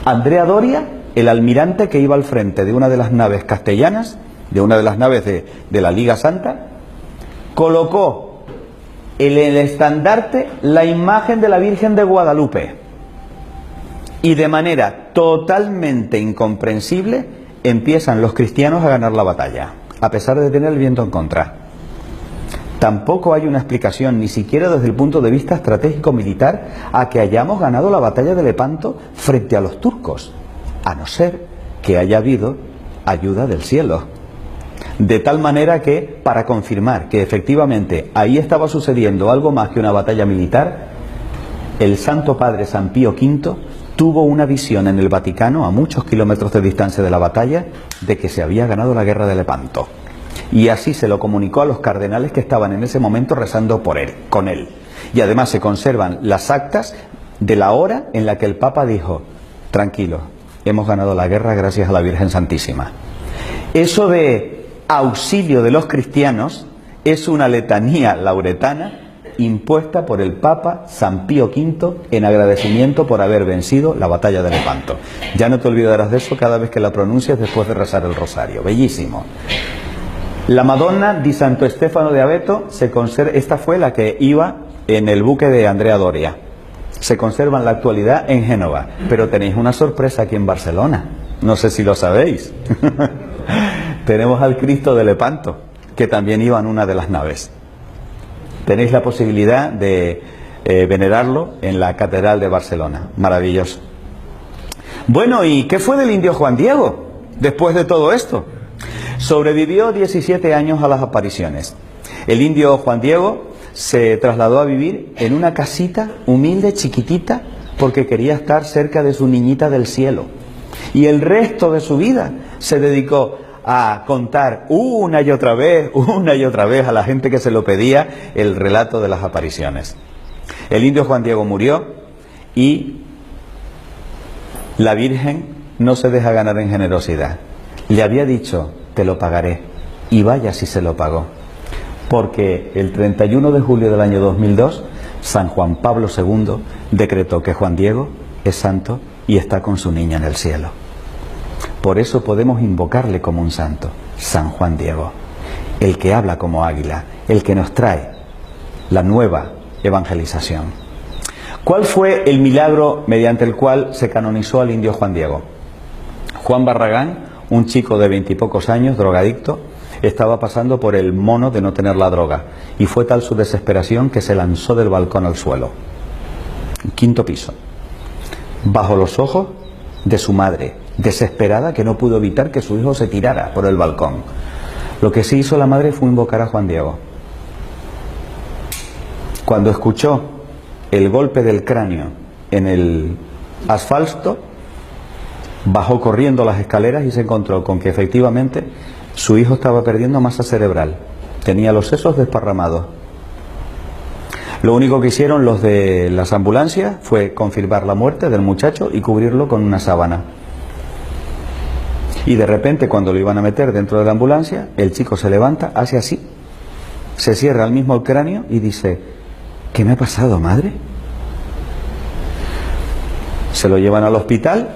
Andrea Doria, el almirante que iba al frente de una de las naves castellanas, de una de las naves de la Liga Santa, colocó en el estandarte la imagen de la Virgen de Guadalupe y de manera totalmente incomprensible empiezan los cristianos a ganar la batalla, a pesar de tener el viento en contra. Tampoco hay una explicación, ni siquiera desde el punto de vista estratégico militar, a que hayamos ganado la batalla de Lepanto frente a los turcos, a no ser que haya habido ayuda del cielo. De tal manera que, para confirmar que efectivamente ahí estaba sucediendo algo más que una batalla militar, el Santo Padre San Pío V tuvo una visión en el Vaticano, a muchos kilómetros de distancia de la batalla, de que se había ganado la guerra de Lepanto. Y así se lo comunicó a los cardenales que estaban en ese momento rezando con él. Y además se conservan las actas de la hora en la que el Papa dijo: tranquilo, hemos ganado la guerra gracias a la Virgen Santísima. Eso de auxilio de los cristianos es una letanía lauretana impuesta por el Papa San Pío V en agradecimiento por haber vencido la batalla de Lepanto. Ya no te olvidarás de eso cada vez que la pronuncias después de rezar el rosario. Bellísimo. La Madonna di Santo Stefano de Abeto se conserva, esta fue la que iba en el buque de Andrea Doria. Se conserva en la actualidad en Génova, pero tenéis una sorpresa aquí en Barcelona. No sé si lo sabéis. Tenemos al Cristo de Lepanto, que también iba en una de las naves. Tenéis la posibilidad de venerarlo en la Catedral de Barcelona. Maravilloso. Bueno, ¿y qué fue del indio Juan Diego después de todo esto? Sobrevivió 17 años a las apariciones. El indio Juan Diego se trasladó a vivir en una casita humilde, chiquitita, porque quería estar cerca de su niñita del cielo. Y el resto de su vida se dedicó a contar una y otra vez a la gente que se lo pedía el relato de las apariciones. El indio Juan Diego murió y la Virgen no se deja ganar en generosidad. Le había dicho: te lo pagaré, y vaya si se lo pagó, porque el 31 de julio del año 2002 San Juan Pablo II decretó que Juan Diego es santo y está con su niña en el cielo. Por eso podemos invocarle como un santo, San Juan Diego, el que habla como águila, el que nos trae la nueva evangelización. ¿Cuál fue el milagro mediante el cual se canonizó al indio Juan Diego? Juan Barragán, un chico de 20 y pocos años, drogadicto, estaba pasando por el mono de no tener la droga, y fue tal su desesperación que se lanzó del balcón al suelo. 5º piso, bajo los ojos de su madre, desesperada, que no pudo evitar que su hijo se tirara por el balcón. Lo que sí hizo la madre fue invocar a Juan Diego. Cuando escuchó el golpe del cráneo en el asfalto, bajó corriendo las escaleras y se encontró con que efectivamente su hijo estaba perdiendo masa cerebral, tenía los sesos desparramados. Lo único que hicieron los de las ambulancias fue confirmar la muerte del muchacho y cubrirlo con una sábana. Y de repente, cuando lo iban a meter dentro de la ambulancia, el chico se levanta, hace así, se cierra al mismo el cráneo y dice: ¿qué me ha pasado, madre? Se lo llevan al hospital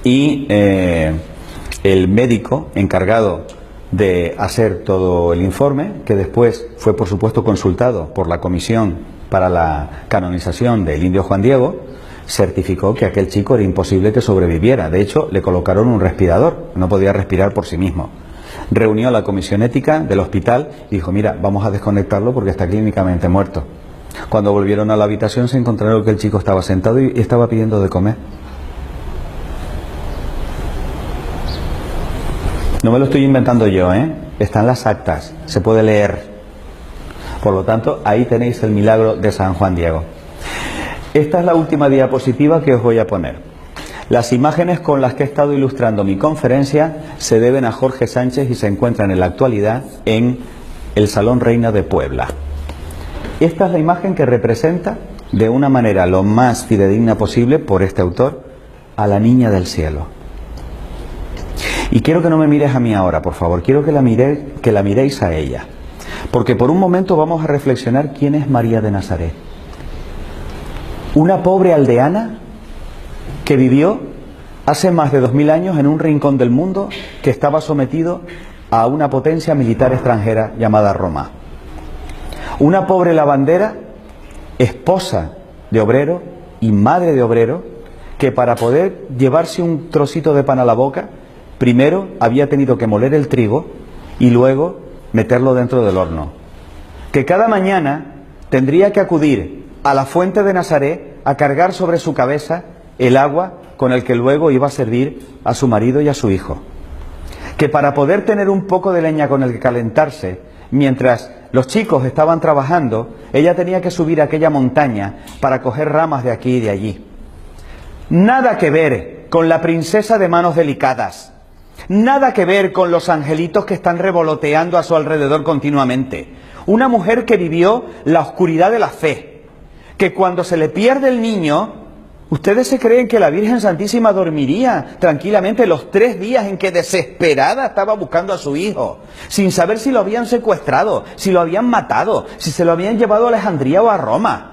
y el médico encargado de hacer todo el informe, que después fue por supuesto consultado por la comisión para la canonización del indio Juan Diego, certificó que aquel chico era imposible que sobreviviera. De hecho, le colocaron un respirador, no podía respirar por sí mismo. Reunió a la comisión ética del hospital y dijo: mira, vamos a desconectarlo porque está clínicamente muerto. Cuando volvieron a la habitación se encontraron que el chico estaba sentado y estaba pidiendo de comer. No me lo estoy inventando yo, están las actas, se puede leer. Por lo tanto, ahí tenéis el milagro de San Juan Diego. Esta es la última diapositiva que os voy a poner. Las imágenes con las que he estado ilustrando mi conferencia se deben a Jorge Sánchez y se encuentran en la actualidad en el Salón Reina de Puebla. Esta es la imagen que representa, de una manera lo más fidedigna posible por este autor, a la niña del cielo. Y quiero que no me mires a mí ahora, por favor, quiero que la miréis a ella. Porque por un momento vamos a reflexionar quién es María de Nazaret. Una pobre aldeana que vivió hace más de 2000 años en un rincón del mundo que estaba sometido a una potencia militar extranjera llamada Roma. Una pobre lavandera, esposa de obrero y madre de obrero, que para poder llevarse un trocito de pan a la boca, primero había tenido que moler el trigo y luego meterlo dentro del horno. Que cada mañana tendría que acudir a la fuente de Nazaret a cargar sobre su cabeza el agua con el que luego iba a servir a su marido y a su hijo. Que para poder tener un poco de leña con el que calentarse, mientras los chicos estaban trabajando, ella tenía que subir a aquella montaña para coger ramas de aquí y de allí. Nada que ver con la princesa de manos delicadas. Nada que ver con los angelitos que están revoloteando a su alrededor continuamente. Una mujer que vivió la oscuridad de la fe. Que cuando se le pierde el niño, ¿ustedes se creen que la Virgen Santísima dormiría tranquilamente los 3 días en que desesperada estaba buscando a su hijo, sin saber si lo habían secuestrado, si lo habían matado, si se lo habían llevado a Alejandría o a Roma?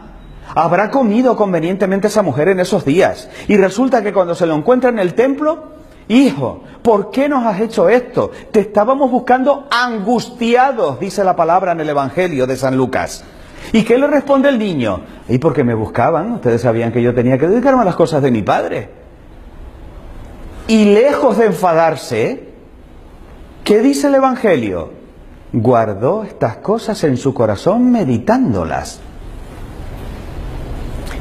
Habrá comido convenientemente esa mujer en esos días. Y resulta que cuando se lo encuentra en el templo: hijo, ¿por qué nos has hecho esto? Te estábamos buscando angustiados, dice la palabra en el Evangelio de San Lucas. ¿Y qué le responde el niño? ¿Y por qué me buscaban? Ustedes sabían que yo tenía que dedicarme a las cosas de mi padre. Y lejos de enfadarse, ¿qué dice el Evangelio? Guardó estas cosas en su corazón meditándolas.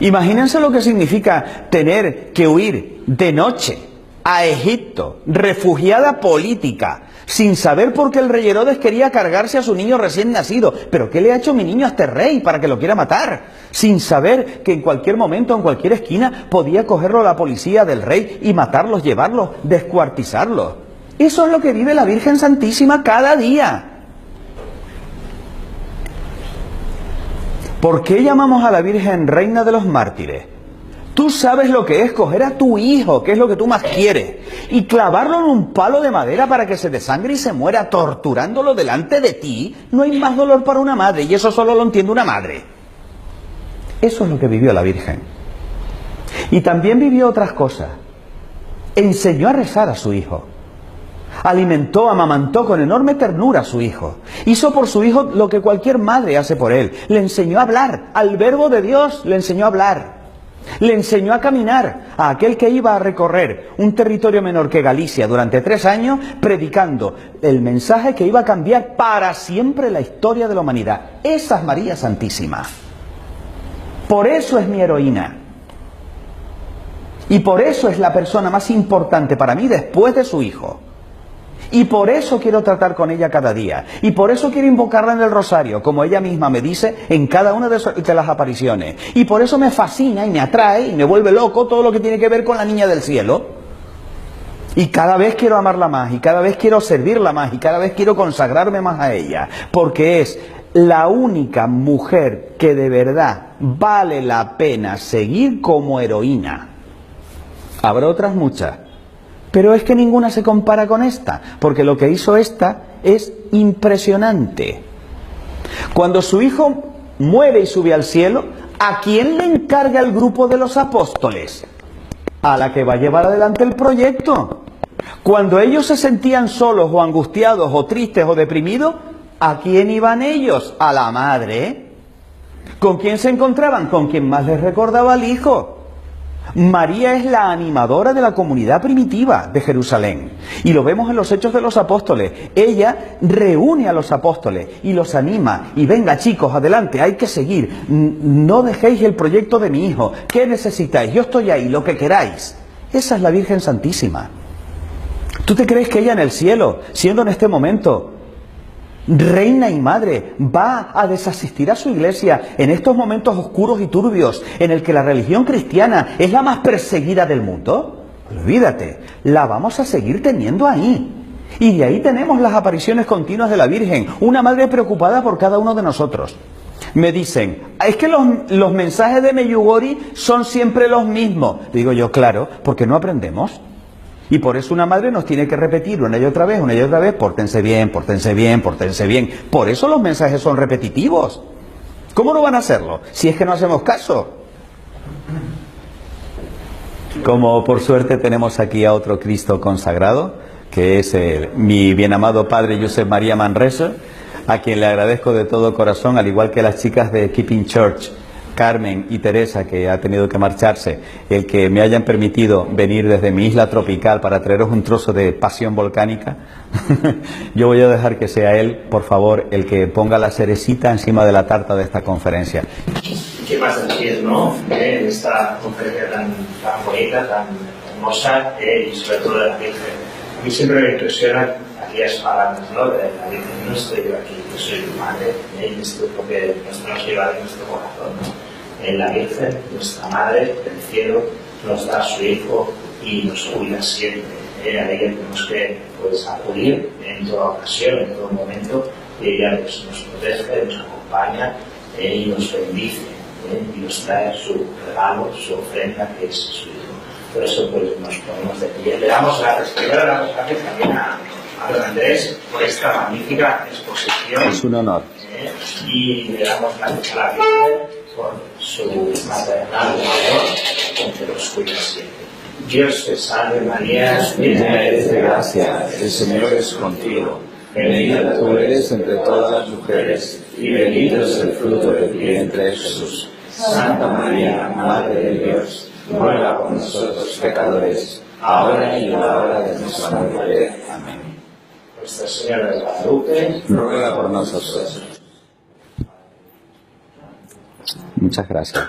Imagínense lo que significa tener que huir de noche a Egipto, refugiada política, sin saber por qué el rey Herodes quería cargarse a su niño recién nacido. ¿Pero qué le ha hecho mi niño a este rey para que lo quiera matar? Sin saber que en cualquier momento, en cualquier esquina, podía cogerlo la policía del rey y matarlos, llevarlos, descuartizarlos. Eso es lo que vive la Virgen Santísima cada día. ¿Por qué llamamos a la Virgen Reina de los Mártires? Tú sabes lo que es coger a tu hijo, que es lo que tú más quieres, y clavarlo en un palo de madera para que se desangre y se muera torturándolo delante de ti. No hay más dolor para una madre, y eso solo lo entiende una madre. Eso es lo que vivió la Virgen. Y también vivió otras cosas. Enseñó a rezar a su hijo. Alimentó, amamantó con enorme ternura a su hijo. Hizo por su hijo lo que cualquier madre hace por él. Le enseñó a hablar, al verbo de Dios le enseñó a hablar. Le enseñó a caminar a aquel que iba a recorrer un territorio menor que Galicia durante 3 años, predicando el mensaje que iba a cambiar para siempre la historia de la humanidad. Esa es María Santísima. Por eso es mi heroína. Y por eso es la persona más importante para mí después de su hijo. Y por eso quiero tratar con ella cada día. Y por eso quiero invocarla en el rosario, como ella misma me dice en cada una de las apariciones. Y por eso me fascina y me atrae y me vuelve loco todo lo que tiene que ver con la niña del cielo. Y cada vez quiero amarla más, y cada vez quiero servirla más, y cada vez quiero consagrarme más a ella. Porque es la única mujer que de verdad vale la pena seguir como heroína. Habrá otras muchas. Pero es que ninguna se compara con esta, porque lo que hizo esta es impresionante. Cuando su hijo muere y sube al cielo, ¿a quién le encarga el grupo de los apóstoles? A la que va a llevar adelante el proyecto. Cuando ellos se sentían solos o angustiados o tristes o deprimidos, ¿a quién iban ellos? A la madre. ¿Con quién se encontraban? Con quien más les recordaba al hijo. María es la animadora de la comunidad primitiva de Jerusalén. Y lo vemos en los Hechos de los Apóstoles. Ella reúne a los apóstoles y los anima. Y venga, chicos, adelante, hay que seguir. No dejéis el proyecto de mi hijo. ¿Qué necesitáis? Yo estoy ahí, lo que queráis. Esa es la Virgen Santísima. ¿Tú te crees que ella en el cielo, siendo en este momento reina y madre, va a desasistir a su iglesia en estos momentos oscuros y turbios en el que la religión cristiana es la más perseguida del mundo? olvídate, la vamos a seguir teniendo ahí. Y de ahí tenemos las apariciones continuas de la Virgen, una madre preocupada por cada uno de nosotros. Me dicen, es que los mensajes de Medjugorje son siempre los mismos. Digo yo, claro, porque no aprendemos. Y por eso una madre nos tiene que repetir una y otra vez, pórtense bien, pórtense bien, pórtense bien. Por eso los mensajes son repetitivos. ¿Cómo no van a hacerlo? Si es que no hacemos caso. Como por suerte tenemos aquí a otro Cristo consagrado, que es mi bien amado padre Josep María Manresa, a quien le agradezco de todo corazón, al igual que las chicas de Keeping Church, Carmen y Teresa, que ha tenido que marcharse, el que me hayan permitido venir desde mi isla tropical para traeros un trozo de pasión volcánica. Yo voy a dejar que sea él, por favor, el que ponga la cerecita encima de la tarta de esta conferencia. ¿Qué más decir, no? De esta conferencia tan bonita, tan hermosa, y sobre todo de la Virgen. A mí siempre me impresionan aquellas palabras, ¿no? De la Virgen, no estoy yo aquí, yo soy tu madre, y esto porque nos lleva en nuestro corazón, ¿no? La Virgen, nuestra madre del cielo, nos da a su Hijo y nos cuida siempre. A ella tenemos que acudir en toda ocasión, en todo momento, y ella nos protege, nos acompaña y nos bendice, y nos trae su regalo, su ofrenda, que es su Hijo. Por eso nos ponemos de pie. Le damos gracias. Primero le damos gracias también a don Andrés por esta magnífica exposición. Es un honor. Y le damos gracias a la Virgen por su maternal amor, con que nos cuida siempre. Dios te salve María, llena eres de gracia, el Señor es contigo. Bendita tú eres entre todas las mujeres, y bendito es el fruto de tu vientre, Jesús. Santa María, Madre de Dios, ruega por nosotros pecadores, ahora y en la hora de nuestra muerte. Amén. Nuestra Señora de Guadalupe, ruega por nosotros. Muchas gracias.